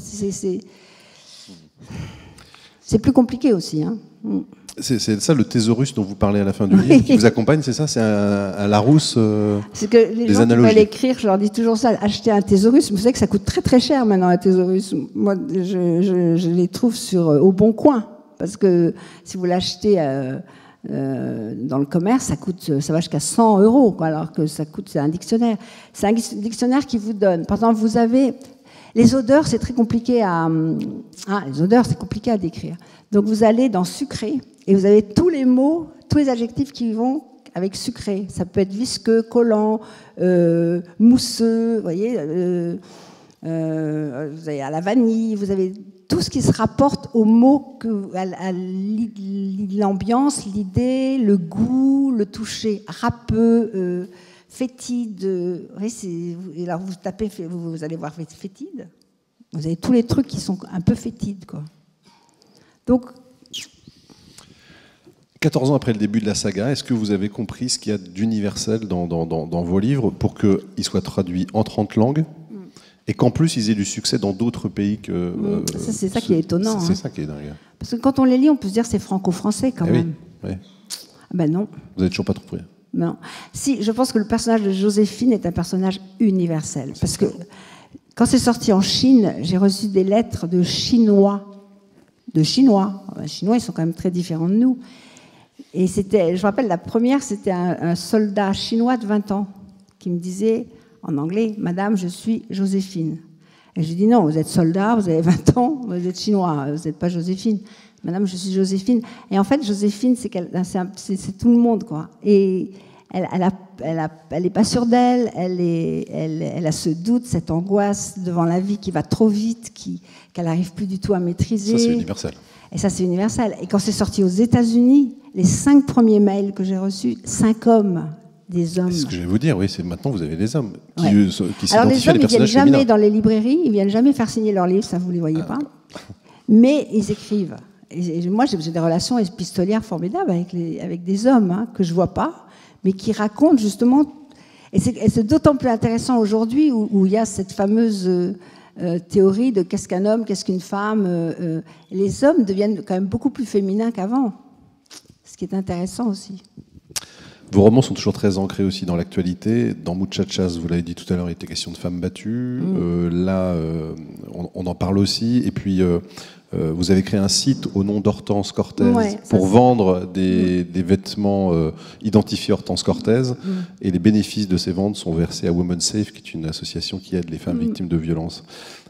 C'est plus compliqué aussi. Hein. C'est ça le thésaurus dont vous parlez à la fin du livre, qui vous accompagne, c'est ça? C'est un Larousse c'est que les gens qui veulent écrire, je leur dis toujours ça, acheter un thésaurus. Vous savez que ça coûte très très cher maintenant un thésaurus. Moi, je les trouve au Bon Coin, parce que si vous l'achetez dans le commerce, ça va jusqu'à 100 €, quoi, alors que c'est un dictionnaire. C'est un dictionnaire qui vous donne. Par exemple, vous avez les odeurs, c'est très compliqué les odeurs, c'est compliqué à décrire. Donc vous allez dans sucré et vous avez tous les mots, tous les adjectifs qui vont avec sucré. Ça peut être visqueux, collant, mousseux, vous voyez, vous avez à la vanille, vous avez tout ce qui se rapporte aux mots, à l'ambiance, l'idée, le goût, le toucher, râpeux, fétide. Et alors vous tapez, vous allez voir fétide. Vous avez tous les trucs qui sont un peu fétides, quoi. Donc, 14 ans après le début de la saga, est-ce que vous avez compris ce qu'il y a d'universel dans vos livres pour qu'ils soient traduits en 30 langues et qu'en plus ils aient du succès dans d'autres pays que... c'est ça qui est étonnant. C'est ça qui est dingue. Parce que quand on les lit, on peut se dire c'est franco-français quand même. Oui. Ben non. Vous n'avez toujours pas trouvé? Non. Si, je pense que le personnage de Joséphine est un personnage universel. Parce que quand c'est sorti en Chine, j'ai reçu des lettres de Chinois. Les Chinois, ils sont quand même très différents de nous. Et je me rappelle, la première, c'était un soldat chinois de 20 ans qui me disait en anglais, « Madame, je suis Joséphine ». Et je lui dis, non, vous êtes soldat, vous avez 20 ans, vous êtes chinois, vous n'êtes pas Joséphine. « Madame, je suis Joséphine ». Et en fait, Joséphine, c'est tout le monde, quoi. Et elle n'est pas sûre d'elle, elle a ce doute, cette angoisse devant la vie qui va trop vite, qu'elle n'arrive plus du tout à maîtriser. Ça, c'est universel. Et ça, c'est universel. Et quand c'est sorti aux États-Unis, les 5 premiers mails que j'ai reçus, 5 hommes, des hommes. C'est ce que je vais vous dire, oui, c'est maintenant vous avez des hommes qui alors s'identifient à des personnages féminins. ils viennent jamais dans les librairies, ils viennent jamais faire signer leurs livres, ça vous les voyez pas. Mais ils écrivent. Et moi, j'ai des relations épistolières formidables avec des hommes que je vois pas, mais qui racontent justement. Et c'est d'autant plus intéressant aujourd'hui où il y a cette fameuse théorie de qu'est-ce qu'un homme, qu'est-ce qu'une femme. Les hommes deviennent quand même beaucoup plus féminins qu'avant, ce qui est intéressant aussi. Vos romans sont toujours très ancrés aussi dans l'actualité. Dans Muchachas, vous l'avez dit tout à l'heure, il était question de femmes battues. Là, on en parle aussi. Et puis, vous avez créé un site au nom d'Hortense Cortez pour vendre des vêtements identifiés Hortense Cortez. Et les bénéfices de ces ventes sont versés à Women's Safe, qui est une association qui aide les femmes victimes de violences.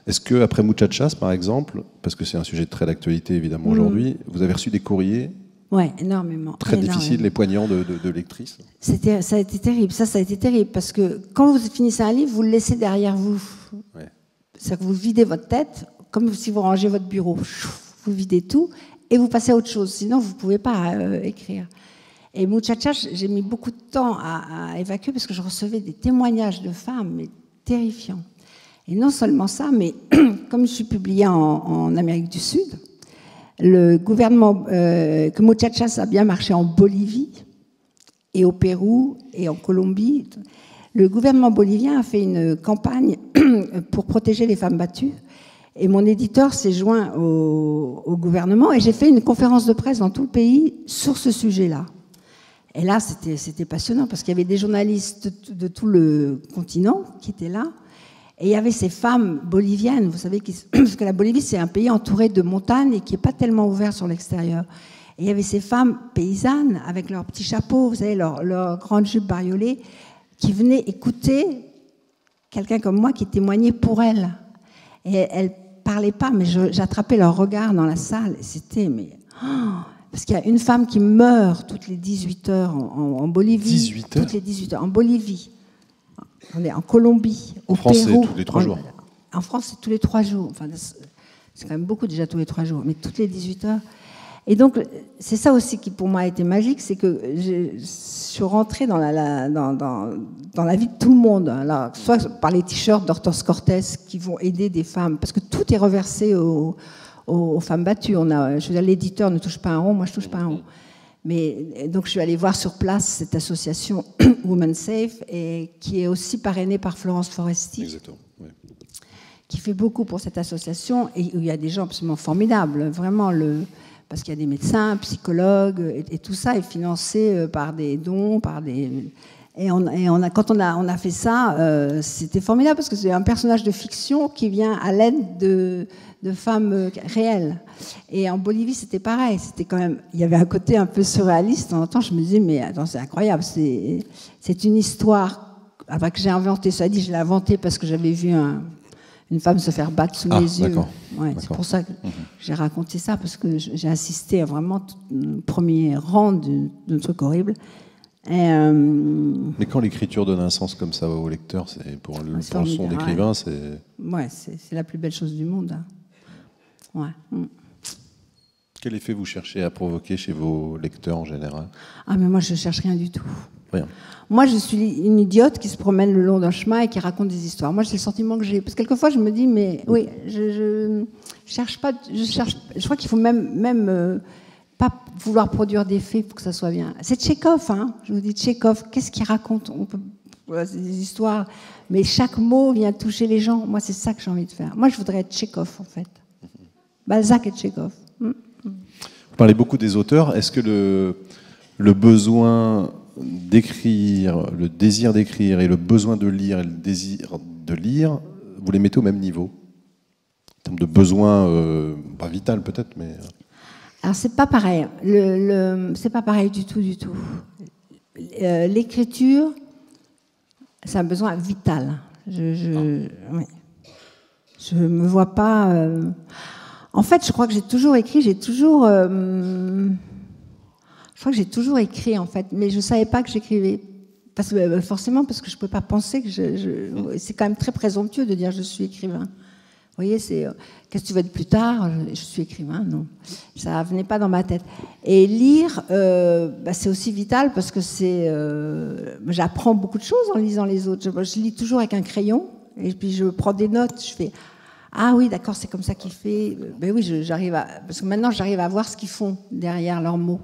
Est-ce qu'après Muchachas, par exemple, parce que c'est un sujet très d'actualité évidemment aujourd'hui, vous avez reçu des courriers? Oui, énormément. Très difficile, les poignants de lectrices. Ça a été terrible. Ça a été terrible parce que quand vous finissez un livre, vous le laissez derrière vous. Ouais. C'est-à-dire que vous videz votre tête, comme si vous rangez votre bureau. Vous videz tout et vous passez à autre chose. Sinon, vous ne pouvez pas écrire. Et Muchacha, j'ai mis beaucoup de temps à évacuer parce que je recevais des témoignages de femmes mais terrifiants. Et non seulement ça, mais comme je suis publiée en Amérique du Sud, le gouvernement, que Muchachas a bien marché en Bolivie et au Pérou et en Colombie, le gouvernement bolivien a fait une campagne pour protéger les femmes battues et mon éditeur s'est joint au gouvernement et j'ai fait une conférence de presse dans tout le pays sur ce sujet-là. Et là, c'était passionnant parce qu'il y avait des journalistes de tout le continent qui étaient là Et il y avait ces femmes boliviennes, vous savez, parce que la Bolivie, c'est un pays entouré de montagnes et qui n'est pas tellement ouvert sur l'extérieur. Et il y avait ces femmes paysannes avec leurs petits chapeaux, vous savez, leurs grandes jupes bariolées, qui venaient écouter quelqu'un comme moi qui témoignait pour elles. Et elles ne parlaient pas, mais j'attrapais leur regard dans la salle. Et c'était... parce qu'il y a une femme qui meurt toutes les 18 heures en Bolivie. 18 heures ? Toutes les 18 heures. En Bolivie. On est en Colombie, au Pérou. En France, c'est tous les 3 jours. En France, c'est tous les 3 jours. Enfin, c'est quand même beaucoup déjà tous les 3 jours, mais toutes les 18 heures. Et donc, c'est ça aussi qui pour moi a été magique, c'est que je suis rentrée dans la vie de tout le monde. Alors, soit par les t-shirts d'Hortense Cortés qui vont aider des femmes, parce que tout est reversé aux femmes battues. Je veux dire, l'éditeur ne touche pas un rond, moi je touche pas un rond. Mais donc je suis allée voir sur place cette association Women Safe, et qui est aussi parrainée par Florence Foresti. Exactement. Ouais. Qui fait beaucoup pour cette association, et où il y a des gens absolument formidables, vraiment parce qu'il y a des médecins, psychologues, et tout ça est financé par des dons, quand on a fait ça, c'était formidable parce que c'est un personnage de fiction qui vient à l'aide de femmes réelles. Et en Bolivie, c'était pareil. C'était quand même, il y avait un côté un peu surréaliste. En même temps, je me disais, mais attends, c'est incroyable. C'est une histoire que j'ai inventée. Ça dit, je l'ai inventée parce que j'avais vu une femme se faire battre sous mes yeux. Ouais, c'est pour ça que j'ai raconté ça, parce que j'ai assisté à vraiment le premier rang d'un truc horrible. Mais quand l'écriture donne un sens comme ça au lecteur, c'est pour son écrivain, c'est... Ouais, c'est la plus belle chose du monde. Hein. Ouais. Quel effet vous cherchez à provoquer chez vos lecteurs en général ? Ah, mais moi, je ne cherche rien du tout. Rien. Moi, je suis une idiote qui se promène le long d'un chemin et qui raconte des histoires. Moi, c'est le sentiment que j'ai. Parce que quelquefois, je me dis, mais oui, je cherche pas... Je crois qu'il faut même pas vouloir produire des faits pour que ça soit bien. C'est Tchekhov, hein. Je vous dis Tchekhov. Qu'est-ce qu'il raconte ? C'est des histoires, mais chaque mot vient toucher les gens. Moi, c'est ça que j'ai envie de faire. Moi, je voudrais être Tchekhov, en fait. Balzac et Tchekhov. Vous parlez beaucoup des auteurs. Est-ce que le besoin d'écrire, le désir d'écrire et le besoin de lire et le désir de lire, vous les mettez au même niveau ? En termes de besoin, pas vital peut-être, mais... Alors, c'est pas pareil. C'est pas pareil du tout. L'écriture, c'est un besoin vital. Je me vois pas... En fait, je crois que j'ai toujours écrit, je crois que j'ai toujours écrit, en fait, mais je savais pas que j'écrivais. Forcément, parce que je pouvais pas penser que c'est quand même très présomptueux de dire je suis écrivain. Vous voyez, qu'est-ce que tu veux être plus tard ? Je suis écrivain, non. Ça venait pas dans ma tête. Et lire, c'est aussi vital parce que j'apprends beaucoup de choses en lisant les autres. Je lis toujours avec un crayon et puis je prends des notes. Je fais ah oui, d'accord, c'est comme ça qu'il fait. Ben oui, parce que maintenant j'arrive à voir ce qu'ils font derrière leurs mots.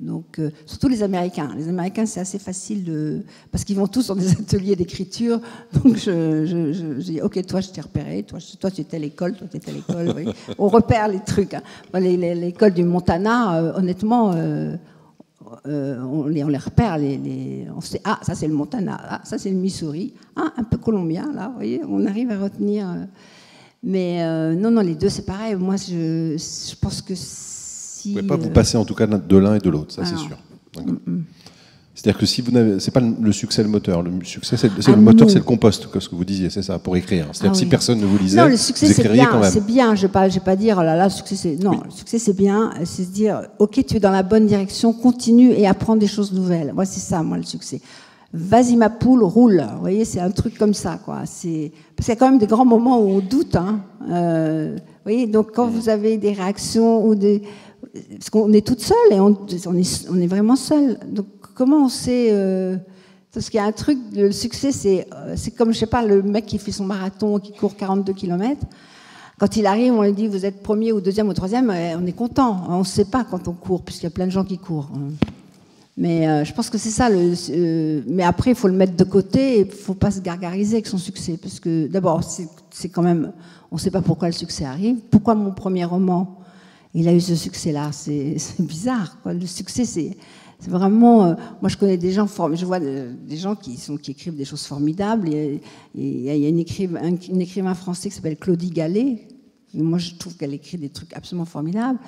Donc, surtout les Américains. Les Américains, c'est assez facile parce qu'ils vont tous dans des ateliers d'écriture. Donc, je dis, ok, toi, je t'ai repéré. Toi, tu étais à l'école. Toi, tu étais à l'école. Oui. On repère les trucs. Hein. L'école du Montana, honnêtement, on les repère. On sait, ah, ça, c'est le Montana. Ah, ça, c'est le Missouri. Ah, un peu colombien, là. Vous voyez, on arrive à retenir. Mais non, les deux, c'est pareil. Moi, je pense que... Vous ne pouvez pas vous passer en tout cas de l'un et de l'autre, ça c'est sûr. C'est-à-dire que si vous n'avez, c'est pas le succès le moteur. Le succès, le moteur, c'est le compost, ce que vous disiez, c'est ça, pour écrire. C'est-à-dire que si personne ne vous lisait, non, le succès, vous écririez quand même. C'est bien. Je vais pas dire oh là là, le succès c'est non. Oui. Le succès c'est bien, c'est se dire ok, tu es dans la bonne direction, continue et apprends des choses nouvelles. Moi c'est ça, le succès. Vas-y ma poule, roule. Vous voyez, c'est un truc comme ça, quoi. Parce qu'il y a quand même des grands moments où on doute. Hein. Vous voyez, donc quand vous avez des réactions ou parce qu'on est toute seule et on est vraiment seule. Donc comment on sait parce qu'il y a un truc, le succès, c'est comme, je sais pas, le mec qui fait son marathon, qui court 42 km. Quand il arrive, on lui dit, vous êtes premier ou deuxième ou troisième, on est content. On ne sait pas quand on court, puisqu'il y a plein de gens qui courent. Mais je pense que c'est ça. Mais après, il faut le mettre de côté et il ne faut pas se gargariser avec son succès. Parce que d'abord, c'est quand même... On ne sait pas pourquoi le succès arrive. Pourquoi mon premier roman, il a eu ce succès-là? C'est bizarre, quoi. Le succès, C'est vraiment... moi, je connais des gens je vois des gens qui écrivent des choses formidables. Il y a une écrivain français qui s'appelle Claudie Gallet. Moi, je trouve qu'elle écrit des trucs absolument formidables.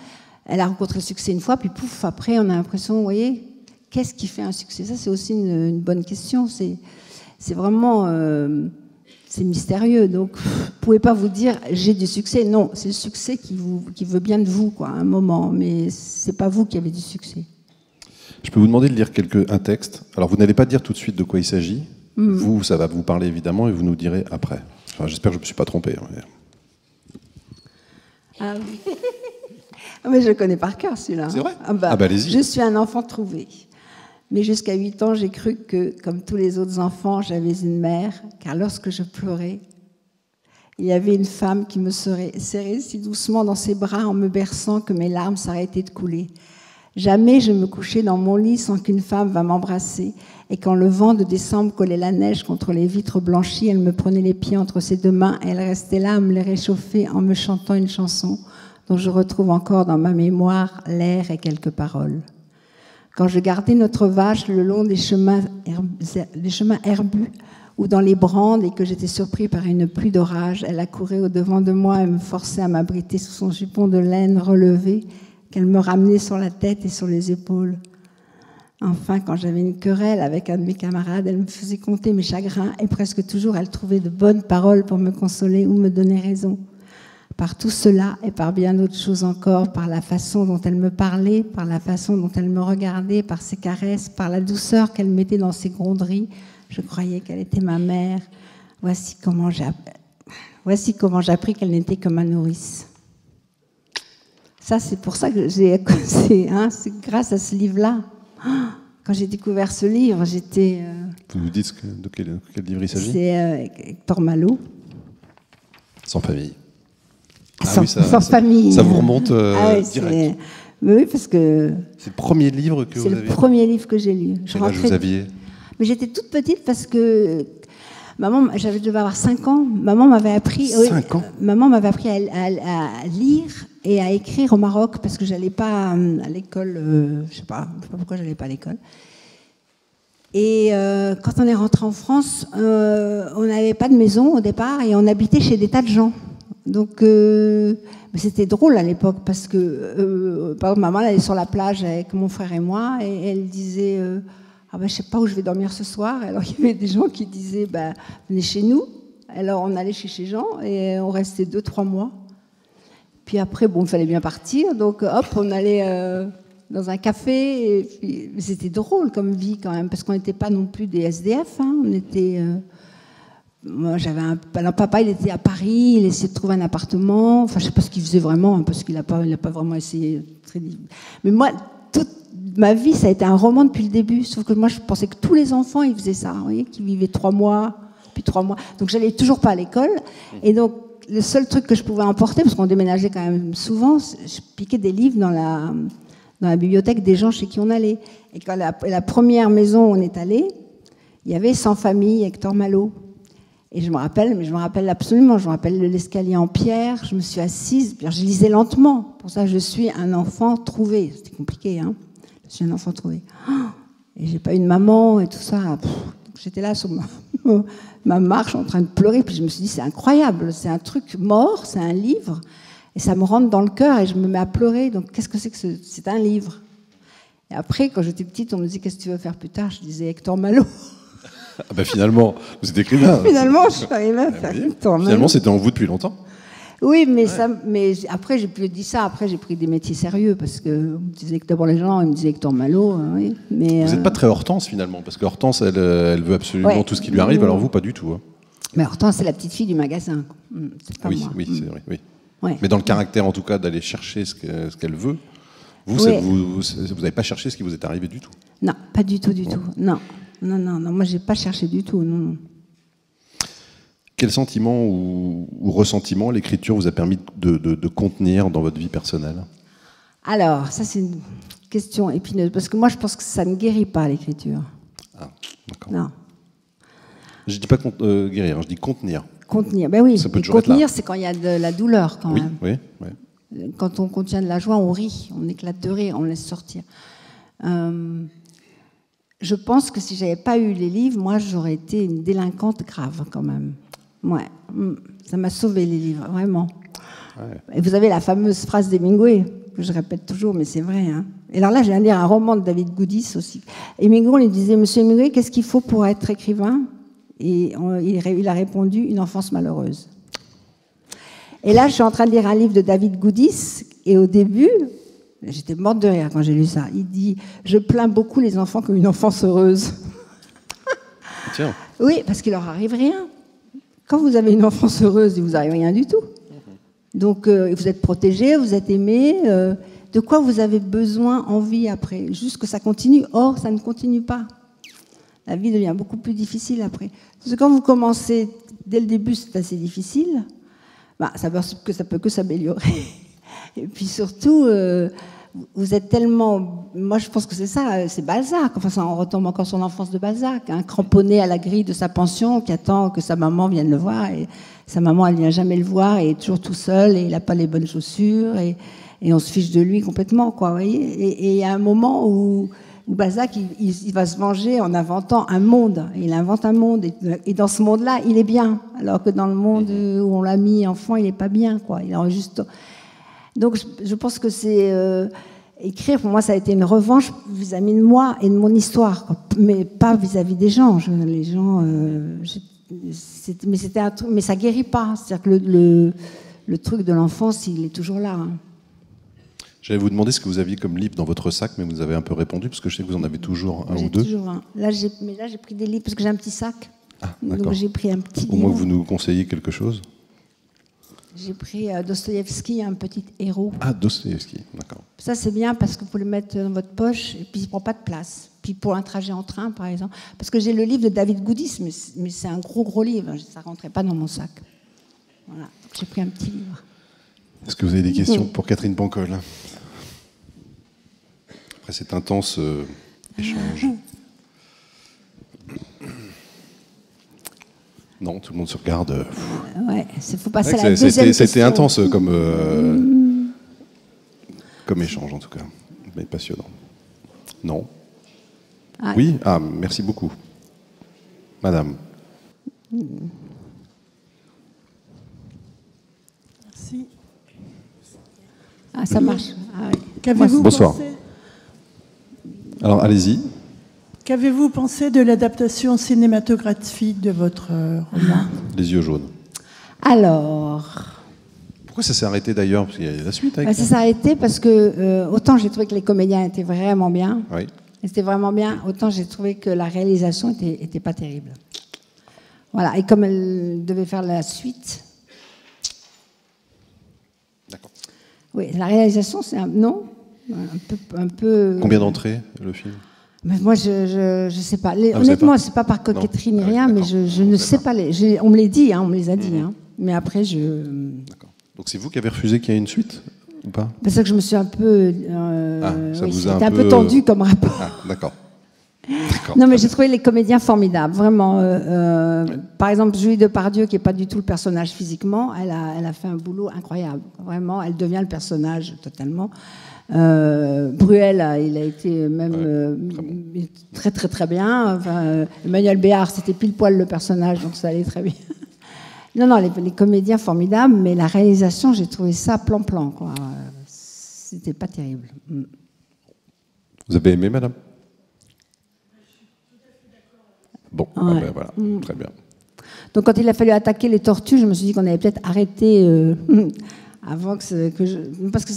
Elle a rencontré le succès une fois, puis pouf, après, on a l'impression, vous voyez, qu'est-ce qui fait un succès? Ça, c'est aussi une bonne question. C'est vraiment... c'est mystérieux. Donc, vous ne pouvez pas vous dire, j'ai du succès. Non, c'est le succès qui veut bien de vous, quoi, à un moment. Mais ce n'est pas vous qui avez du succès. Je peux vous demander de lire un texte. Alors, vous n'allez pas dire tout de suite de quoi il s'agit. Vous, ça va vous parler évidemment et vous nous direz après. Enfin, j'espère que je ne me suis pas trompé. Ah oui. Mais je le connais par cœur, celui-là. C'est vrai? Allez-y. Je suis un enfant trouvé. Mais jusqu'à 8 ans, j'ai cru que, comme tous les autres enfants, j'avais une mère, car lorsque je pleurais, il y avait une femme qui me serrait si doucement dans ses bras en me berçant que mes larmes s'arrêtaient de couler. Jamais je me couchais dans mon lit sans qu'une femme va m'embrasser, et quand le vent de décembre collait la neige contre les vitres blanchies, elle me prenait les pieds entre ses deux mains et elle restait là à me les réchauffer en me chantant une chanson dont je retrouve encore dans ma mémoire l'air et quelques paroles. Quand je gardais notre vache le long des chemins herbus ou dans les brandes et que j'étais surpris par une pluie d'orage, elle accourait au-devant de moi et me forçait à m'abriter sous son jupon de laine relevé qu'elle me ramenait sur la tête et sur les épaules. Enfin, quand j'avais une querelle avec un de mes camarades, elle me faisait compter mes chagrins et presque toujours elle trouvait de bonnes paroles pour me consoler ou me donner raison. Par tout cela et par bien d'autres choses encore, par la façon dont elle me parlait, par la façon dont elle me regardait, par ses caresses, par la douceur qu'elle mettait dans ses gronderies, je croyais qu'elle était ma mère. Voici comment j'ai appris qu'elle n'était que ma nourrice. Ça, c'est pour ça que c'est grâce à ce livre-là. Quand j'ai découvert ce livre, j'étais... Vous nous dites de quel livre il s'agit? C'est Hector Malot. Sans famille. Sans famille. Ça vous remonte direct. Oui, parce que... C'est le premier livre que vous avez lu? C'est le premier livre que j'ai lu. Quel âge vous aviez? Mais j'étais toute petite parce que... je devais avoir 5 ans. Maman m'avait appris... 5 ans? Maman m'avait appris à lire et à écrire au Maroc parce que j'allais pas à l'école. Je sais pas pourquoi j'allais pas à l'école. Et quand on est rentré en France, on n'avait pas de maison au départ et on habitait chez des tas de gens. Donc, mais c'était drôle à l'époque parce que, par exemple, maman elle allait sur la plage avec mon frère et moi et elle disait je sais pas où je vais dormir ce soir. Alors il y avait des gens qui disaient venez chez nous. Alors on allait chez ces gens et on restait 2-3 mois. Puis après, il fallait bien partir, donc hop, on allait dans un café. Et puis, c'était drôle comme vie quand même, parce qu'on n'était pas non plus des SDF. On était. Moi, papa, il était à Paris, il essayait de trouver un appartement. Enfin, je sais pas ce qu'il faisait vraiment, parce qu'il n'a pas vraiment essayé. Mais moi, toute ma vie, ça a été un roman depuis le début. Sauf que moi, je pensais que tous les enfants, ils faisaient ça, vous voyez, qu'ils vivaient 3 mois, puis 3 mois. Donc, j'allais toujours pas à l'école, et donc. Le seul truc que je pouvais emporter, parce qu'on déménageait quand même souvent, je piquais des livres dans la bibliothèque des gens chez qui on allait. Et quand la première maison où on est allé, il y avait Sans famille, Hector Malot. Et je me rappelle absolument, je me rappelle l'escalier en pierre, je me suis assise, je lisais lentement. Pour ça, je suis un enfant trouvé. C'était compliqué, hein. Je suis un enfant trouvé. Et j'ai pas eu de maman et tout ça. J'étais là sur ma marche en train de pleurer, puis je me suis dit c'est incroyable, c'est un truc mort, c'est un livre, et ça me rentre dans le cœur et je me mets à pleurer, donc qu'est-ce que c'est que c'est un livre? Et après, quand j'étais petite, on me disait qu'est-ce que tu veux faire plus tard? Je disais Hector Malot. Finalement, vous êtes écrivain. Finalement, je suis arrivée à faire Hector Malot. Finalement, c'était en vous depuis longtemps. Oui, mais, mais après, j'ai plus dit ça. Après, j'ai pris des métiers sérieux parce que on me disait que d'abord les gens, ils me disaient Hector Malot. Oui, mais, vous n'êtes pas très Hortense finalement, parce que Hortense, elle veut absolument tout ce qui lui arrive, alors vous, pas du tout. Hein. Mais Hortense, c'est la petite fille du magasin. C'est pas moi. Oui, c'est vrai. Oui. Ouais. Mais dans le caractère, en tout cas, d'aller chercher ce qu'elle veut, vous n'avez pas cherché ce qui vous est arrivé du tout. Non, pas du tout. Non. Moi, j'ai pas cherché du tout. Non. Quel sentiment ou ressentiment l'écriture vous a permis de contenir dans votre vie personnelle? Alors, ça c'est une question épineuse, parce que moi je pense que ça ne guérit pas l'écriture. Ah, d'accord. Non. Je ne dis pas guérir, je dis contenir. Contenir, ben oui. Ça peut contenir, c'est quand il y a de la douleur quand même. Oui. Quand on contient de la joie, on rit, on éclate de rire, on laisse sortir. je pense que si j'avais pas eu les livres, moi, j'aurais été une délinquante grave, quand même. Ouais, ça m'a sauvé les livres, vraiment. Ouais. Et vous avez la fameuse phrase d'Hemingway, que je répète toujours, mais c'est vrai. Hein. Et alors là, je viens de lire un roman de David Goudis aussi. Hemingway, on lui disait, Monsieur Hemingway, qu'est-ce qu'il faut pour être écrivain? Et il a répondu, une enfance malheureuse. Et là, je suis en train de lire un livre de David Goudis, et au début, j'étais morte de rire quand j'ai lu ça. Il dit, je plains beaucoup les enfants qui ont une enfance heureuse. Tiens. Oui, parce qu'il leur arrive rien. Quand vous avez une enfance heureuse, il vous arrive rien du tout. Donc, vous êtes protégé, vous êtes aimé. De quoi vous avez besoin, envie après? Juste que ça continue. Or, ça ne continue pas. La vie devient beaucoup plus difficile après. Parce que quand vous commencez, dès le début, c'est assez difficile. Bah, ça peut que s'améliorer. Et puis surtout, vous êtes tellement... Moi, je pense que c'est ça, c'est Balzac. Enfin, ça, on retombe encore sur l'enfance de Balzac. Hein, cramponné à la grille de sa pension, qui attend que sa maman vienne le voir. Et sa maman, elle ne vient jamais le voir, et il est toujours tout seul, et il n'a pas les bonnes chaussures, et on se fiche de lui complètement, quoi, vous voyez. Et il y a un moment où Balzac, il va se venger en inventant un monde. Il invente un monde, et dans ce monde-là, il est bien. Alors que dans le monde où on l'a mis enfant, il n'est pas bien, quoi. Il est juste... Donc, je pense que c'est... écrire, pour moi, ça a été une revanche vis-à-vis de moi et de mon histoire, quoi. Mais pas vis-à-vis des gens. Les gens... mais ça guérit pas. C'est-à-dire que le truc de l'enfance, il est toujours là. Hein. J'allais vous demander ce que vous aviez comme livre dans votre sac, mais vous avez un peu répondu, parce que je sais que vous en avez toujours un ou deux. Toujours un. Là, j'ai pris des livres, parce que j'ai un petit sac. Ah, donc j'ai pris un petit livre. Au moins, vous nous conseillez quelque chose? J'ai pris Dostoïevski, un petit héros. Ah, Dostoïevski, d'accord. Ça, c'est bien, parce que vous le mettre dans votre poche, et puis il ne prend pas de place. Puis pour un trajet en train, par exemple. Parce que j'ai le livre de David Goudis, mais c'est un gros livre. Ça ne rentrait pas dans mon sac. Voilà, donc j'ai pris un petit livre. Est-ce que vous avez des questions pour Catherine Pancol? Après cet intense échange. Non, tout le monde se regarde. Ouais, il faut passer à la deuxième question. C'était intense comme échange, en tout cas. Mais passionnant. Non? Ah. Oui? Ah, merci beaucoup. Madame. Merci. Ah, ça marche. Ah, oui. Qu'avez-vous Bonsoir. pensé... Alors, allez-y. Qu'avez-vous pensé de l'adaptation cinématographique de votre roman? Les yeux jaunes. Alors... Pourquoi ça s'est arrêté d'ailleurs? Parce qu'il y a la suite avec ça s'est arrêté parce que autant j'ai trouvé que les comédiens étaient vraiment bien. Oui. C'était vraiment bien. Autant j'ai trouvé que la réalisation était pas terrible. Voilà. Et comme elle devait faire la suite... D'accord. Oui, la réalisation, c'est un peu... Combien d'entrées, le film? Mais moi, je sais pas. Honnêtement, c'est pas par coquetterie ni rien, mais je ne sais pas. On me les dit, hein, on me les a dit. Hein. Mais après, D'accord. Donc c'est vous qui avez refusé qu'il y ait une suite ou pas? C'est ça que je me suis un peu... ça vous a un peu tendu comme rapport. Ah, d'accord. Non, mais j'ai trouvé les comédiens formidables, vraiment. Par exemple, Julie Depardieu, qui n'est pas du tout le personnage physiquement, elle a fait un boulot incroyable. Vraiment, elle devient le personnage totalement. Bruel, il a été même très bien. Enfin, Emmanuel Béard, c'était pile poil le personnage, donc ça allait très bien. Non, les comédiens formidables, mais la réalisation, j'ai trouvé ça plan-plan, quoi. C'était pas terrible. Vous avez aimé, madame? Bon, ouais. Voilà, très bien. Donc quand il a fallu attaquer les tortues, je me suis dit qu'on avait peut-être arrêté avant parce que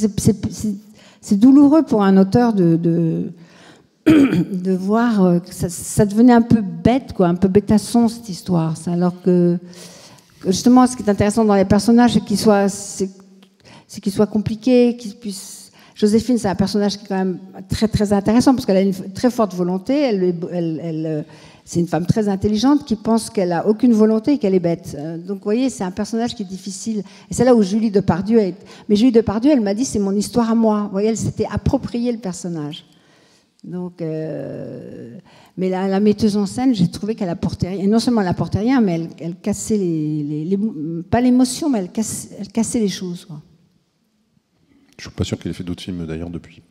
c'est douloureux pour un auteur de voir que ça devenait un peu bête, quoi, un peu bêtasson cette histoire. Alors que justement, ce qui est intéressant dans les personnages, c'est qu'ils soient compliqués, qu'ils puissent... Joséphine, c'est un personnage qui est quand même très très intéressant parce qu'elle a une très forte volonté. C'est une femme très intelligente qui pense qu'elle a aucune volonté et qu'elle est bête. Donc, vous voyez, c'est un personnage qui est difficile. Et c'est là où Julie Depardieu est... Mais Julie Depardieu, elle m'a dit, c'est mon histoire à moi. Vous voyez, elle s'était appropriée le personnage. Donc, mais la metteuse en scène, j'ai trouvé qu'elle apportait rien. Et non seulement elle apportait rien, mais elle cassait pas l'émotion, mais elle cassait les choses, quoi. Je ne suis pas sûr qu'elle ait fait d'autres films, d'ailleurs, depuis.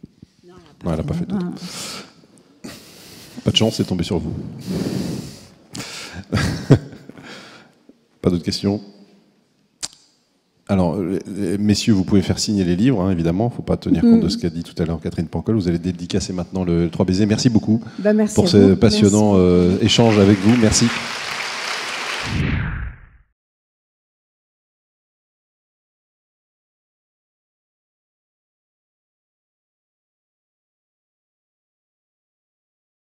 Non, elle n'a pas fait d'autres. Pas de chance, c'est tombé sur vous. Pas d'autres questions? Alors, messieurs, vous pouvez faire signer les livres, hein, évidemment. Il ne faut pas tenir compte de ce qu'a dit tout à l'heure Catherine Pancol. Vous allez dédicacer maintenant le 3 baisers. Merci beaucoup merci pour ce passionnant échange avec vous. Merci.